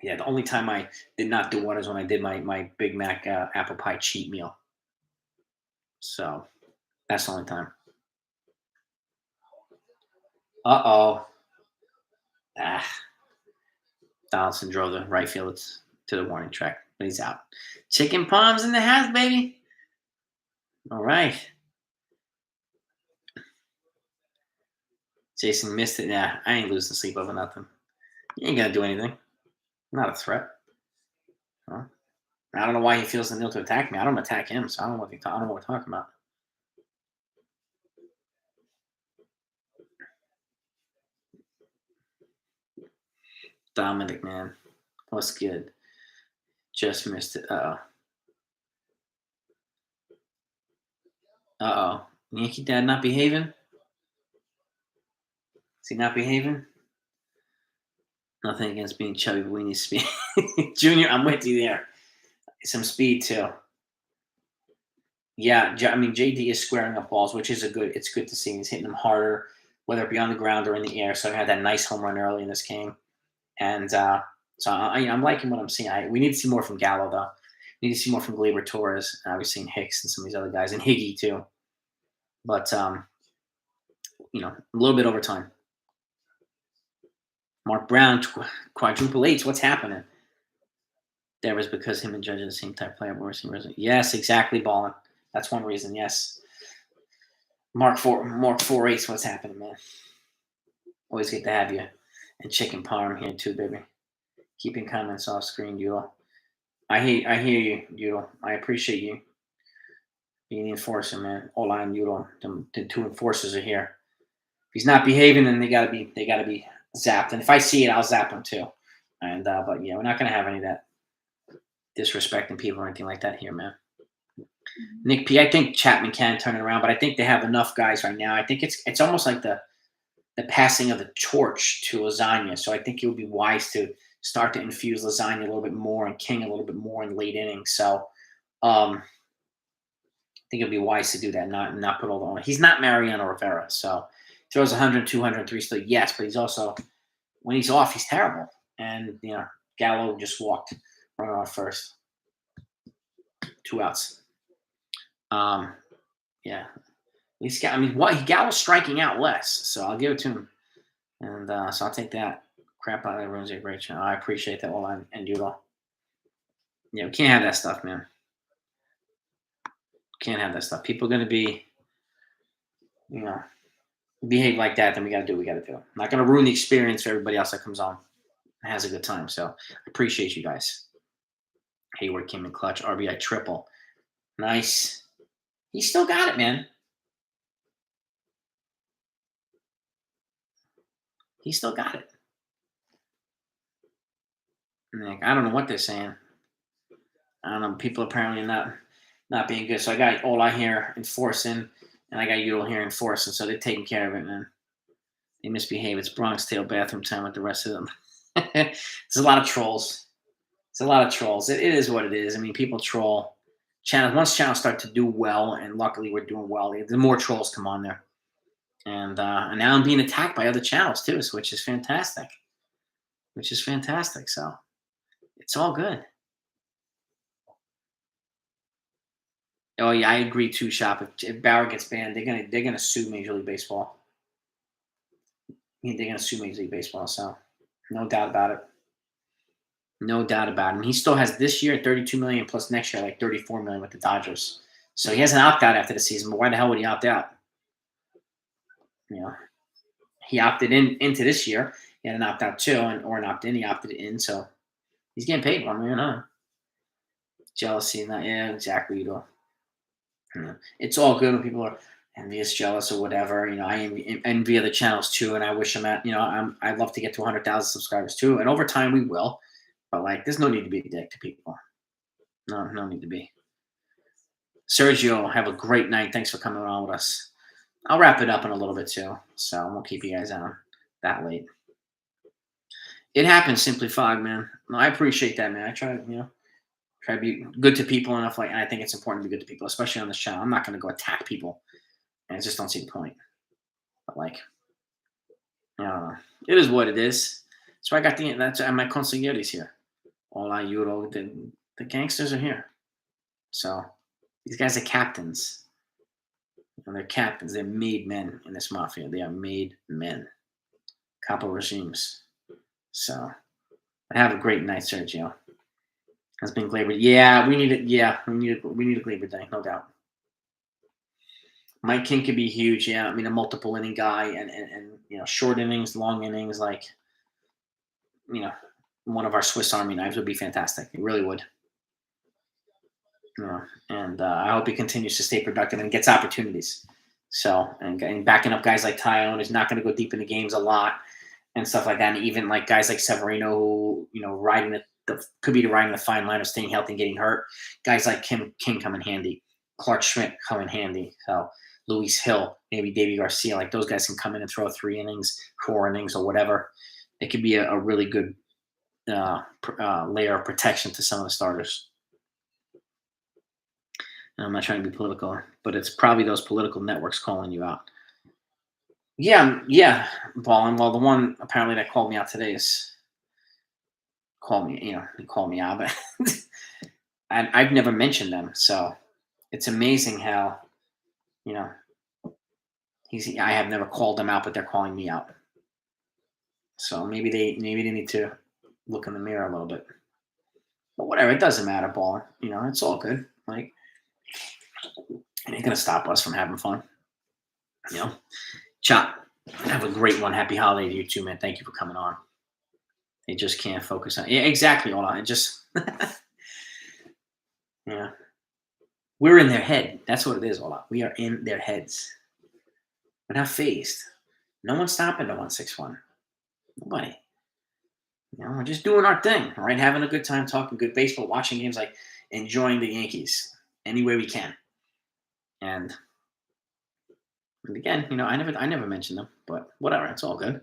Speaker 1: Yeah, the only time I did not do water is when I did my Big Mac apple pie cheat meal. So that's the only time. Uh-oh. Ah, Donaldson drove the right field to the warning track, but he's out. Chicken palms in the house, baby. All right. Jason missed it. Yeah, I ain't losing sleep over nothing. You ain't gonna do anything. Not a threat. Huh? I don't know why he feels the need to attack me. I don't attack him, so I don't know I don't know what we're talking about. Dominic, man, what's good? Just missed it. Uh oh. Yankee dad not behaving? Is he not behaving? Nothing against being chubby, but we need speed. Junior, I'm with you there. Some speed too. Yeah, I mean JD is squaring up balls, which is a good. It's good to see. He's hitting them harder, whether it be on the ground or in the air. So I had that nice home run early in this game, and so I'm liking what I'm seeing. We need to see more from Gallo though. We need to see more from Gleyber Torres, obviously in Hicks and some of these other guys, and Higgy too. But a little bit over time. Mark Brown, quadruple eights. What's happening? That was because him and Judge are the same type player. Yes, exactly, Ballin. That's one reason. Yes. Mark 4-8's what's happening, man. Always good to have you. And Chicken Parm here too, baby. Keeping comments off screen, Udall. I hear you, Udall. I appreciate you being the enforcer, man. Ola and Udall, the two enforcers are here. If he's not behaving, then they gotta be zapped. And if I see it, I'll zap him too. And but yeah, we're not gonna have any of that disrespecting people or anything like that here, man. Nick P, I think Chapman can turn it around, but I think they have enough guys right now. I think it's almost like the passing of the torch to Lasagna. So I think it would be wise to start to infuse Lasagna a little bit more and King a little bit more in late innings. So I think it'd be wise to do that, not put all the on. He's not Mariano Rivera, so throws 100, 200, 3 still, yes, but he's also when he's off, he's terrible. And Gallo just walked running off first. 2 outs. Yeah. Gallo's striking out less, so I'll give it to him. And so I'll take that. Crap out of everyone's a great channel. I appreciate that, all and you all. Yeah, we can't have that stuff, man. Can't have that stuff. People are going to be, behave like that. Then we got to do what we got to do. I'm not going to ruin the experience for everybody else that comes on and has a good time. So I appreciate you guys. Hayward came in clutch. RBI triple. Nice. He still got it, man. He still got it. I don't know what they're saying. I don't know. People apparently not being good. So I got Ola here enforcing, and I got Udall here enforcing. So they're taking care of it, man. They misbehave. It's Bronx Tale bathroom time with the rest of them. There's a lot of trolls. It's a lot of trolls. It is what it is. I mean, people troll. Once channels start to do well, and luckily we're doing well, the more trolls come on there. And now I'm being attacked by other channels too, which is fantastic. So it's all good. Oh yeah, I agree too, Shop. If Bauer gets banned, they're gonna sue Major League Baseball. They're gonna sue Major League Baseball, so no doubt about it. No doubt about it. And he still has this year $32 million plus next year like $34 million with the Dodgers. So he has an opt out after the season. But why the hell would he opt out? He opted into this year. He had an opt out too, or an opt in. He opted in, so he's getting paid $1 million. Huh? Jealousy, yeah, exactly. It's all good when people are envious, jealous, or whatever. I envy other channels too, and I wish I'm at. I'd love to get to 100,000 subscribers too, and over time we will. But there's no need to be a dick to people. No need to be. Sergio, have a great night. Thanks for coming on with us. I'll wrap it up in a little bit too, so I won't keep you guys on that late. It happens, Simply Fog, man. No, I appreciate that, man. I try to, Try to be good to people enough. Like, and I think it's important to be good to people, especially on this channel. I'm not going to go attack people, and I just don't see the point. But like, it is what it is. So I got that's my consiglieres here. Hola, Euro. The gangsters are here. So these guys are captains. And they're captains. They're made men in this mafia. They are made men. Capo regimes. So have a great night, Sergio. Has been Glaber. Yeah, we need it. Yeah, we need a Glaber day, no doubt. Mike King could be huge. Yeah, I mean a multiple inning guy and short innings, long innings, like one of our Swiss Army knives would be fantastic. It really would. And I hope he continues to stay productive and gets opportunities. So and backing up guys like Tyone is not going to go deep into games a lot and stuff like that. And even like guys like Severino who riding could be riding the fine line of staying healthy and getting hurt. Guys like King come in handy. Clark Schmidt come in handy. So Luis Hill, maybe Davey Garcia, like those guys can come in and throw 3 innings, 4 innings, or whatever. It could be a really good layer of protection to some of the starters. And I'm not trying to be political, but it's probably those political networks calling you out. Yeah, Ballin. Well, the one apparently that called me out today he called me out, but I've never mentioned them, so it's amazing how, I have never called them out, but they're calling me out. So maybe they need to look in the mirror a little bit. But whatever, it doesn't matter, Ballin. It's all good. Like, it ain't gonna stop us from having fun. Chop. Have a great one. Happy holiday to you too, man. Thank you for coming on. They just can't focus on. Yeah, exactly. Hold on. It just. Yeah. We're in their head. That's what it is, Ola. We are in their heads. We're not phased. No one's stopping the 161. Nobody. We're just doing our thing, all right? Having a good time, talking good baseball, watching games, like enjoying the Yankees any way we can. And again, I never mentioned them, but whatever. It's all good.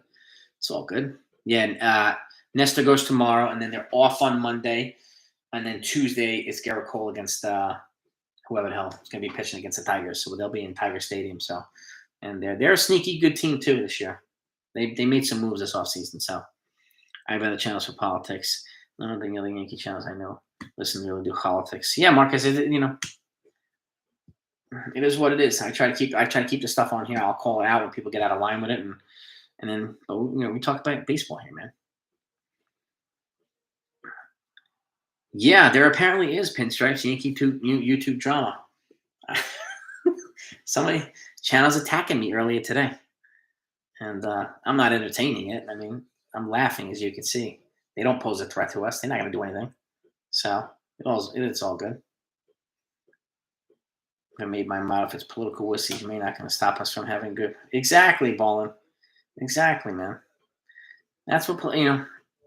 Speaker 1: It's all good. Yeah. And, Nestor goes tomorrow, and then they're off on Monday, and then Tuesday is Garrett Cole against whoever the hell is going to be pitching against the Tigers. So they'll be in Tiger Stadium. So, and they're a sneaky good team too this year. They made some moves this offseason. So I have other channels for politics. I don't think the other Yankee channels I know listen really do politics. Yeah, Marcus, it is what it is. I try to keep the stuff on here. I'll call it out when people get out of line with it, and then we talk about baseball here, man. Yeah, there apparently is Pinstripes Yankee YouTube drama. Somebody channel's attacking me earlier today, and I'm not entertaining it. I mean, I'm laughing, as you can see. They don't pose a threat to us. They're not going to do anything. So it's all good. I made my motto: if it's political whiskey, you're not going to stop us from having good. Exactly, Ballin. Exactly, man. That's what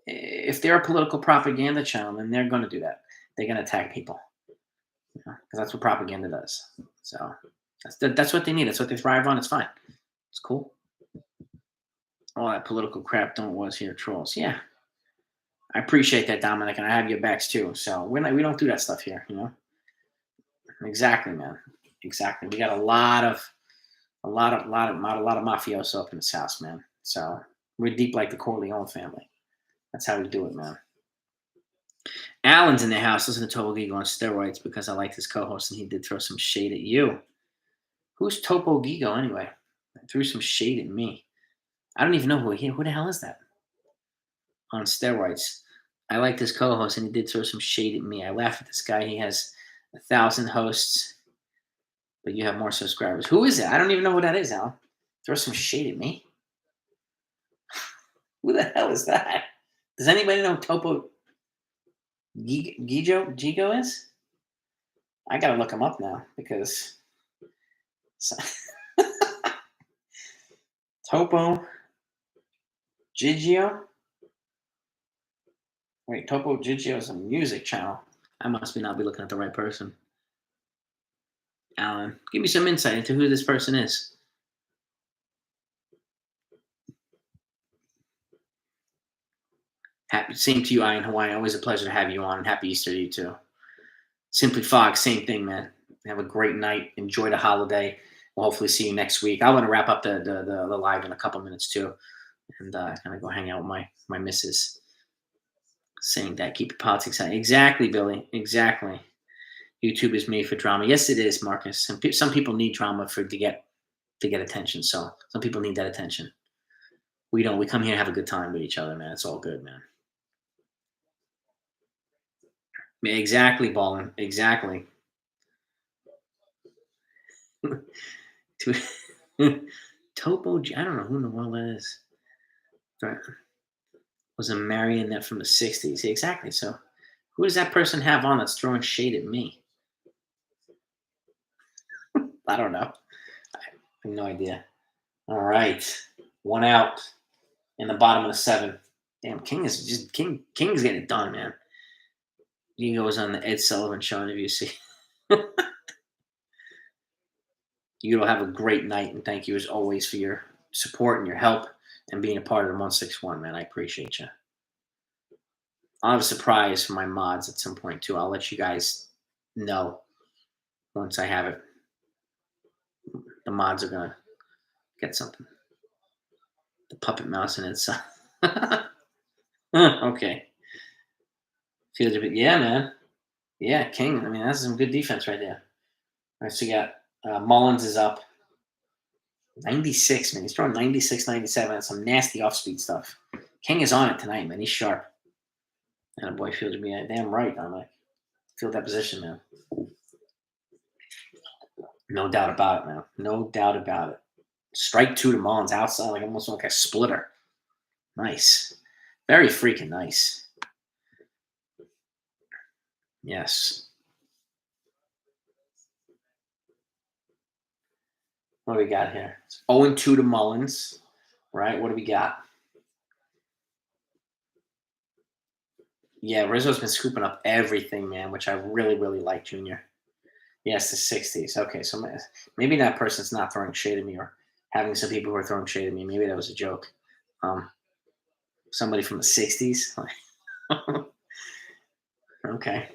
Speaker 1: if they're a political propaganda channel, then they're going to do that. They're going to attack people, because that's what propaganda does. So that's what they need. That's what they thrive on. It's fine. It's cool. All that political crap don't was here, trolls. Yeah, I appreciate that, Dominic, and I have your backs too. So we don't do that stuff here. Exactly, man. Exactly. We got a lot of mafioso up in this house, man. So we're deep like the Corleone family. That's how we do it, man. Alan's in the house. Listen to Topo Gigo on steroids because I liked his co-host and he did throw some shade at you. Who's Topo Gigo anyway? Threw some shade at me. I don't even know who the hell is that? On steroids. I liked his co-host and he did throw some shade at me. I laugh at this guy. He has 1,000 hosts, but you have more subscribers. Who is it? I don't even know who that is, Alan. Throw some shade at me. Who the hell is that? Does anybody know who Topo Gigo is? I gotta look him up now because Topo Gigio. Wait, Topo Gigio is a music channel. I must not be looking at the right person. Alan, give me some insight into who this person is. Same to you, I in Hawaii. Always a pleasure to have you on. And happy Easter to you too. Simply Fog, same thing, man. Have a great night. Enjoy the holiday. We'll hopefully see you next week. I want to wrap up the live in a couple minutes too, and kind of go hang out with my missus. Saying that keep the politics out. Exactly, Billy. Exactly. YouTube is made for drama. Yes, it is, Marcus. And some people need drama to get attention. So some people need that attention. We don't. We come here and have a good time with each other, man. It's all good, man. Exactly, Ballin. Exactly. Topo. I don't know who in the world that is. Right. Was a marionette from the '60s. Exactly. So who does that person have on that's throwing shade at me? I don't know. I have no idea. All right. One out in the bottom of the 7th. Damn, King's getting it done, man. He goes on the Ed Sullivan show interview. See, you'll have a great night, and thank you as always for your support and your help and being a part of the 161, man. I appreciate you. I'll have a surprise for my mods at some point too. I'll let you guys know once I have it. The mods are gonna get something. The puppet mouse and it's okay. Feels a bit, yeah, man. Yeah, King. I mean, that's some good defense right there. All right, so you got Mullins is up 96, man. He's throwing 96, 97, and some nasty off-speed stuff. King is on it tonight, man. He's sharp. And a boy fielded me damn right. I'm like, field that position, man. No doubt about it, man. No doubt about it. Strike 2 to Mullins outside, like almost like a splitter. Nice. Very freaking nice. Yes. What do we got here? 0-2 to Mullins, right? What do we got? Yeah, Rizzo's been scooping up everything, man, which I really, really like, Junior. Yes, the 60s. Okay, so maybe that person's not throwing shade at me or having some people who are throwing shade at me. Maybe that was a joke. Somebody from the 60s? Okay.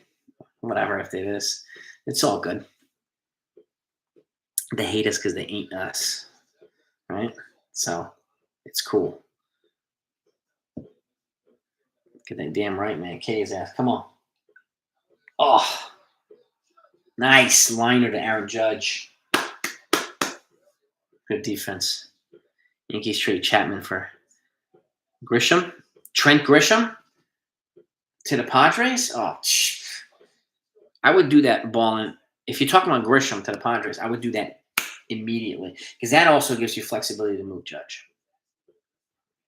Speaker 1: Whatever, if it is. It's all good. They hate us because they ain't us, right? So it's cool. Get that damn right, man. K's ass. Come on. Oh, nice liner to Aaron Judge. Good defense. Yankees trade Chapman for Grisham. Trent Grisham to the Padres. Oh, I would do that balling. If you're talking about Grisham to the Padres, I would do that immediately because that also gives you flexibility to move Judge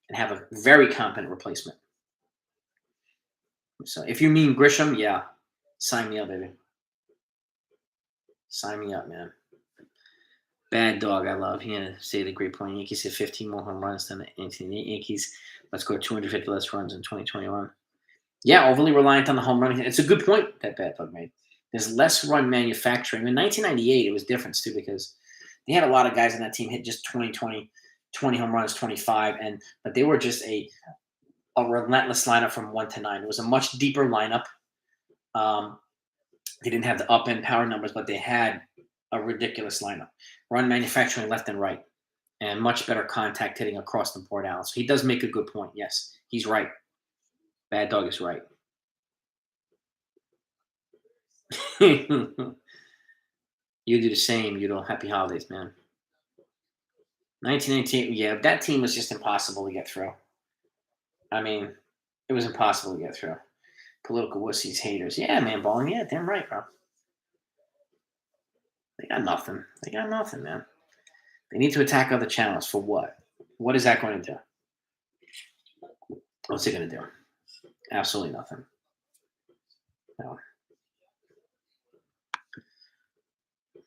Speaker 1: and have a very competent replacement. So if you mean Grisham, yeah, sign me up, baby. Sign me up, man. Bad dog, I love. He had to say the great point. Yankees hit 15 more home runs than the Yankees. Let's go 250 less runs in 2021. Yeah, overly reliant on the home run. It's a good point that Bad Dog made. There's less run manufacturing. In 1998, it was different too because they had a lot of guys on that team hit just 20 home runs, 25, but they were just a relentless lineup from 1 to 9. It was a much deeper lineup. They didn't have the up end power numbers, but they had a ridiculous lineup. Run manufacturing left and right, and much better contact hitting across the board, Allen. So he does make a good point. Yes, he's right. Bad Dog is right. You do the same. You know, happy holidays, man. 1998, yeah, that team was just impossible to get through. I mean, it was impossible to get through. Political wussies, haters. Yeah, man, balling. Yeah, damn right, bro. They got nothing. They got nothing, man. They need to attack other channels for what? What is that going to do? What's it going to do? Absolutely nothing. No.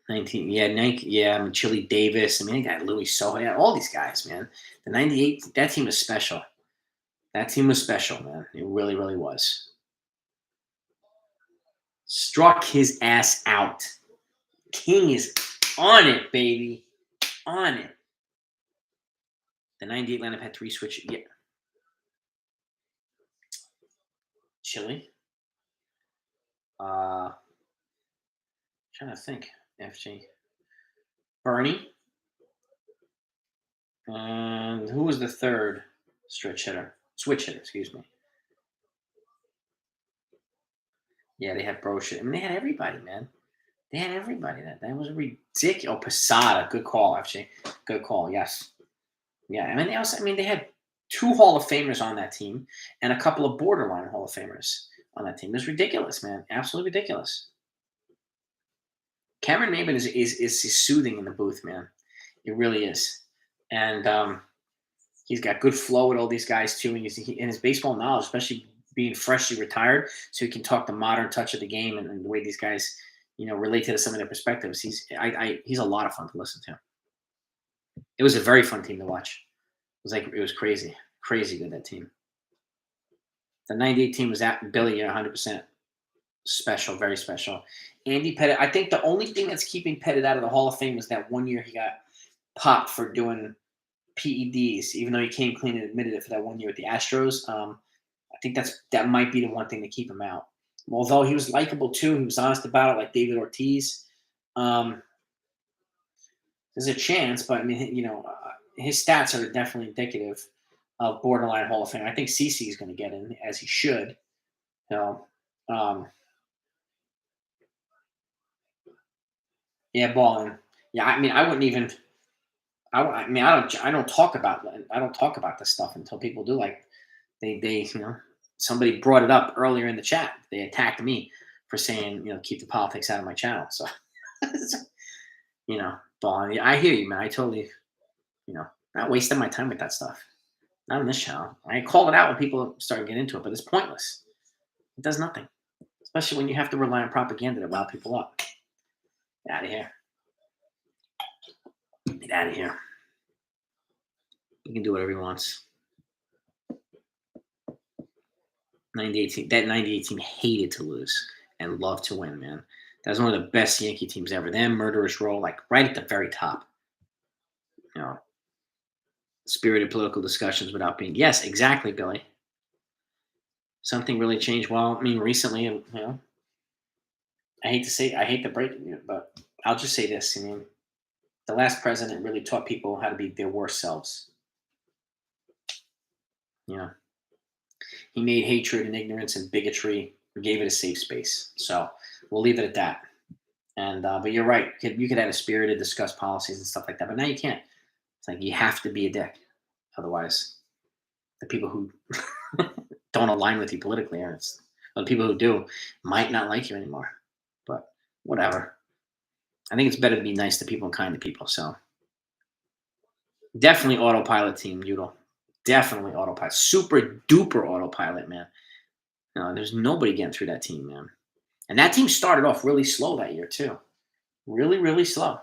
Speaker 1: 19, yeah, I mean, Chili Davis. I mean, they got Louis Soho. Yeah, all these guys, man. The 98, that team was special. That team was special, man. It really, really was. Struck his ass out. King is on it, baby. On it. The 98 lineup had 3 switches. Yeah. Chili. Trying to think. FG. Bernie. And who was the third switch hitter? Excuse me. Yeah, they had Brochet. I mean, they had everybody, man. They had everybody. That was ridiculous. Oh, Posada. Good call, FG. Good call. Yes. Yeah. I mean, they had 2 Hall of Famers on that team and a couple of borderline Hall of Famers on that team. It was ridiculous, man. Absolutely ridiculous. Cameron Maybin is soothing in the booth, man. It really is. And he's got good flow with all these guys too, and his baseball knowledge, especially being freshly retired, so he can talk the modern touch of the game and the way these guys, relate to some of their perspectives. He's a lot of fun to listen to. It was a very fun team to watch. It was crazy, crazy good, that team. The '98 team was at Billy 100% special, very special. Andy Pettit. I think the only thing that's keeping Pettit out of the Hall of Fame was that one year he got popped for doing PEDs, even though he came clean and admitted it for that one year with the Astros. I think that might be the one thing to keep him out. Although he was likable too, he was honest about it, like David Ortiz. There's a chance, but I mean, his stats are definitely indicative of borderline Hall of Fame. I think CC is going to get in, as he should. Yeah, balling. Yeah, I mean, I wouldn't even. I don't talk about this stuff until people do. Like they somebody brought it up earlier in the chat. They attacked me for saying keep the politics out of my channel. So balling. I hear you, man. I totally not wasting my time with that stuff. Not on this channel. I call it out when people start getting into it, but it's pointless. It does nothing, especially when you have to rely on propaganda to rile people up. Get out of here. Get out of here. He can do whatever he wants. 98 that 98 team hated to lose and loved to win, man. That was one of the best Yankee teams ever. Them, Murderers Row, like right at the very top. Spirited political discussions without being. Yes, exactly, Billy. Something really changed. Well, I mean, recently, I hate to break it, but I'll just say this. I mean, the last president really taught people how to be their worst selves. He made hatred and ignorance and bigotry, gave it a safe space. So we'll leave it at that. And but you're right. You could have a spirited discuss policies and stuff like that, but now you can't. It's like you have to be a dick, otherwise, the people who don't align with you politically, or the people who do, might not like you anymore. But whatever. I think it's better to be nice to people and kind to people. So definitely autopilot team, Udall. Definitely autopilot. Super duper autopilot, man. There's nobody getting through that team, man. And that team started off really slow that year, too. Really, really slow.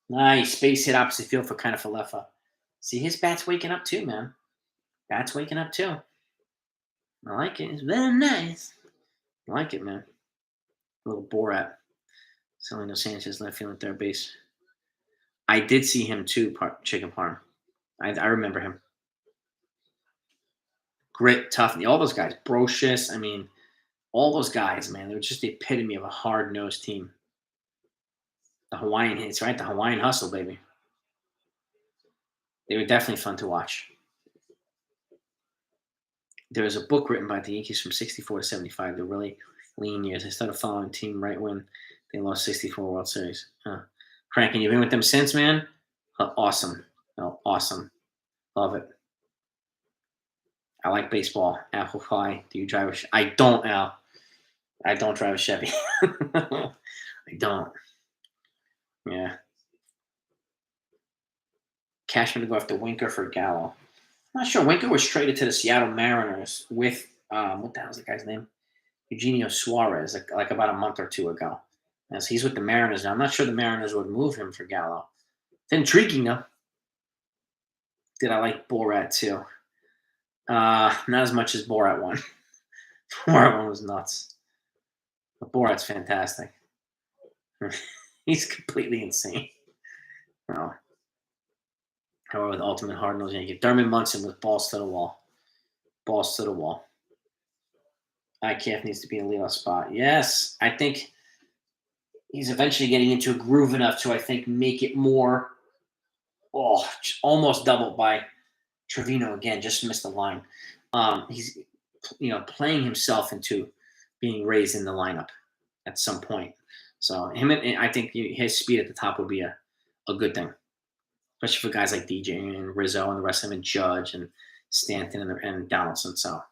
Speaker 1: Nice. Space hit opposite field for kind of Falefa. See, his bat's waking up, too, man. Bat's waking up, too. I like it. It's very nice. I like it, man. A little Borat. Celino Sanchez, left field and third base. I did see him, too, Chicken Parm. I remember him. Grit, tough. All those guys. Brocious. I mean, all those guys, man. They were just the epitome of a hard-nosed team. The Hawaiian hits, right? The Hawaiian hustle, baby. They were definitely fun to watch. There was a book written by the Yankees from 64 to 75, the really lean years. I started following the team right when they lost 64 World Series. Cranking, you've been with them since, man? Awesome. Awesome. Love it. I like baseball. Apple pie. Do you drive I don't, Al. I don't drive a Chevy. I don't. Yeah. Cashman to go after Winker for Gallo. I'm not sure. Winker was traded to the Seattle Mariners with, what the hell's the guy's name? Eugenio Suarez, like about a month or two ago. As he's with the Mariners now. I'm not sure the Mariners would move him for Gallo. It's intriguing, though. Did I like Borat, too? Not as much as Borat 1. Borat 1 was nuts. But Borat's fantastic. He's completely insane. However, the ultimate hard-nosed Yankee. Thurman Munson with balls to the wall. Balls to the wall. IKF needs to be in a leadoff spot. Yes, I think He's eventually getting into a groove enough to, I think, make it more, almost doubled by Trevino again. Just missed the line. He's, playing himself into being raised in the lineup at some point. So and I think his speed at the top would be a good thing, especially for guys like DJ and Rizzo and the rest of them, and Judge and Stanton and Donaldson. So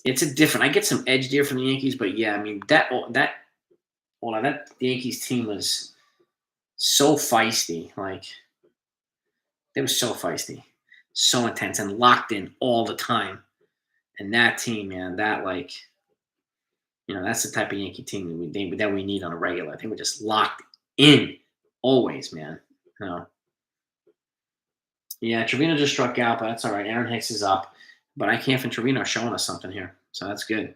Speaker 1: it's a different. I get some edge there from the Yankees, but yeah, I mean that the Yankees team was so feisty. Like they were so feisty, so intense, and locked in all the time. And that team, man, that's the type of Yankee team that we need on a regular. They were just locked in always, man. You know. Yeah, Trevino just struck out, but that's all right. Aaron Hicks is up, but IKF and Trevino are showing us something here, so that's good.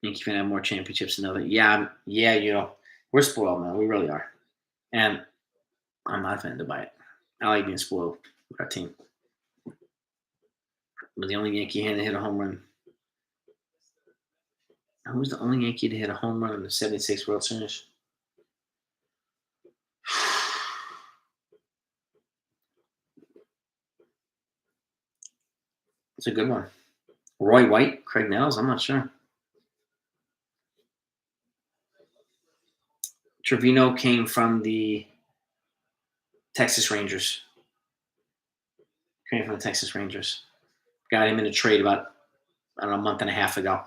Speaker 1: Yankee fan have more championships than other. Yeah, we're spoiled, man. We really are, and I'm not offended by it. I like being spoiled with our team. But the only Yankee hand to hit a home run. Who was the only Yankee to hit a home run in the '76 World Series? It's a good one. Roy White, Craig Nels, I'm not sure. Trevino came from the Texas Rangers. Got him in a trade about, I don't know, a month and a half ago.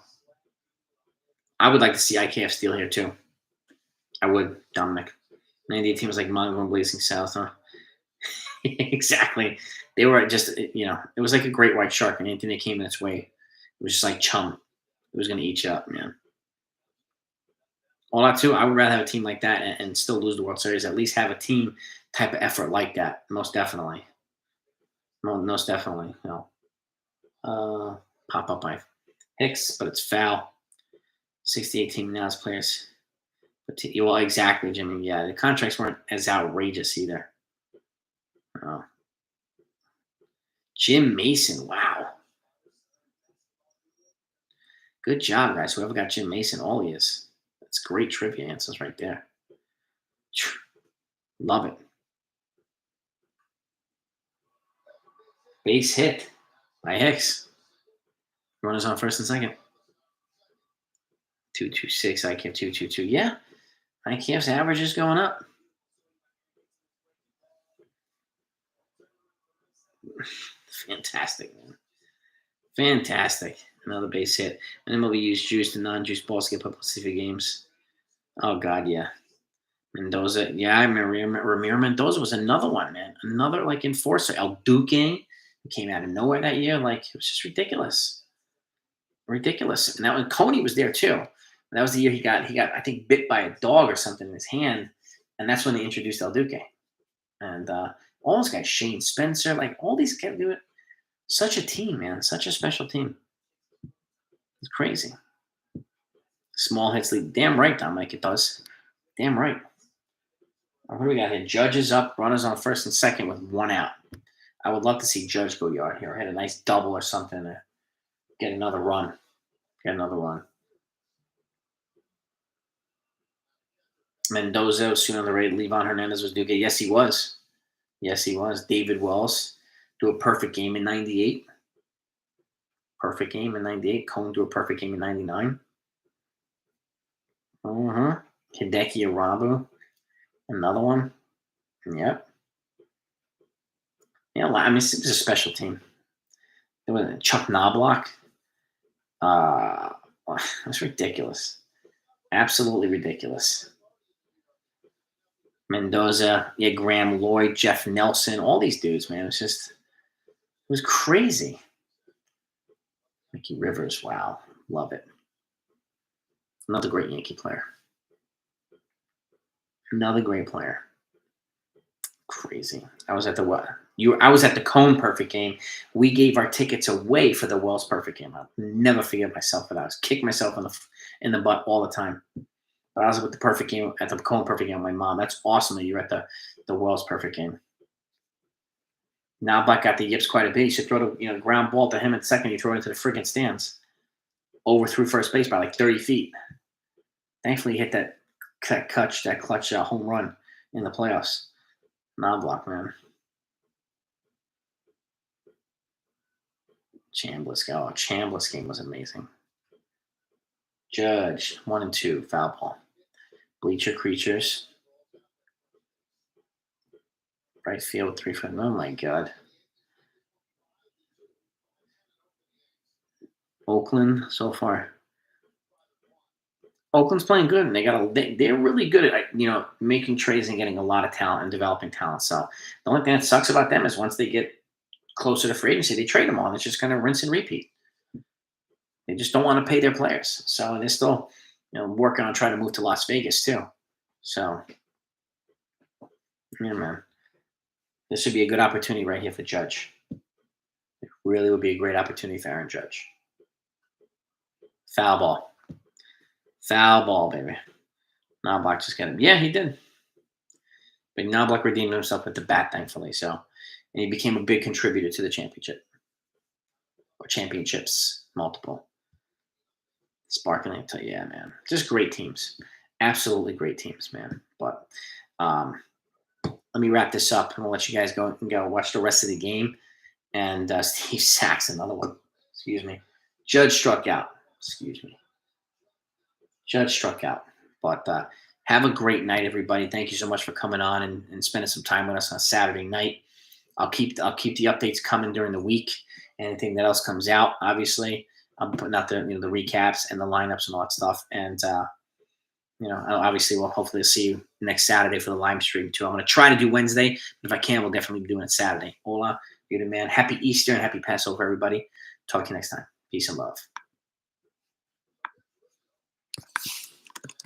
Speaker 1: I would like to see IKF steal here too. I would, Dominic. 98 teams like Mongo and Blazing South, huh? Exactly. They were just, it was like a great white shark, and anything that came in its way, it was just like chum. It was going to eat you up, man. All that too, I would rather have a team like that and still lose the World Series. At least have a team type of effort like that. Most definitely. Most definitely. Pop up by Hicks, but it's foul. 68 team now as players. But well, exactly, Jimmy. Yeah, the contracts weren't as outrageous either. Oh. Jim Mason, wow. Good job, guys. Whoever got Jim Mason, all he is. That's great trivia answers right there. Love it. Base hit by Hicks. Runners on first and second. 226, IKF 222. Yeah, IKF's average is going up. Fantastic, man. Fantastic. Another base hit. And MLB used juiced and non-juice balls to get publicity for games. Oh, God, yeah. Mendoza. Yeah, I remember Ramiro Mendoza was another one, man. Another, enforcer. El Duque came out of nowhere that year. It was just ridiculous. Ridiculous. And that one, Coney was there, too. That was the year he got, I think, bit by a dog or something in his hand. And that's when they introduced El Duque. And all those guys, Shane Spencer, all these guys do it. Such a team, man. Such a special team. It's crazy. Small hits lead. Damn right, Dominic, it does. Damn right. What do we got here? Judge is up. Runners on first and second with one out. I would love to see Judge go yard here. Hit a nice double or something to get another run. Mendoza was soon on the raid. Levon Hernandez was Duque. Yes, he was. David Wells do a perfect game in '98. Perfect game in '98. Cone do a perfect game in '99. Hideki Arabu. Another one. Yep. Yeah, I mean, it was a special team. There was Chuck Knobloch. That's ridiculous. Absolutely ridiculous. Mendoza, Graham Lloyd, Jeff Nelson, all these dudes, man. It was crazy. Mickey Rivers, wow. Love it. Another great Yankee player. Another great player. Crazy. I was at the Cone perfect game. We gave our tickets away for the Wells perfect game. I'll never forget myself for that. I was kicking myself in the butt all the time. But I was at the Cone perfect game with my mom. That's awesome that you're at the Wells perfect game. Now Buck got the yips quite a bit. You should throw the ground ball to him in second. You throw it into the freaking stands. Overthrew first base by 30 feet. Thankfully, he hit that clutch home run in the playoffs. Knobloch, man. Chambliss game was amazing. Judge, 1 and 2, foul ball. Bleacher creatures. Right field, 3-foot. Oh my God. Oakland so far. Oakland's playing good, and they're really good at making trades and getting a lot of talent and developing talent. So the only thing that sucks about them is once they get closer to free agency, they trade them all. And it's just kind of rinse and repeat. They just don't want to pay their players. So they're still working on trying to move to Las Vegas too. So yeah, man, this would be a good opportunity right here for Judge. It really would be a great opportunity for Aaron Judge. Foul ball. Foul ball, baby. Knobloch just got him. Yeah, he did. But Knobloch redeemed himself with the bat, thankfully. So, and he became a big contributor to the championship. Or championships, multiple. Sparkling, yeah, man. Just great teams. Absolutely great teams, man. But let me wrap this up, and I'll let you guys go watch the rest of the game. And Steve Sachs, another one. Excuse me. Judge struck out. Excuse me. Judge struck out. But have a great night, everybody. Thank you so much for coming on and spending some time with us on Saturday night. I'll keep the updates coming during the week. Anything that else comes out, obviously, I'm putting out the the recaps and the lineups and all that stuff. And obviously, we'll hopefully see you next Saturday for the live stream too. I'm going to try to do Wednesday, but if I can, we'll definitely be doing it Saturday. Hola, you're the man. Happy Easter and happy Passover, everybody. Talk to you next time. Peace and love.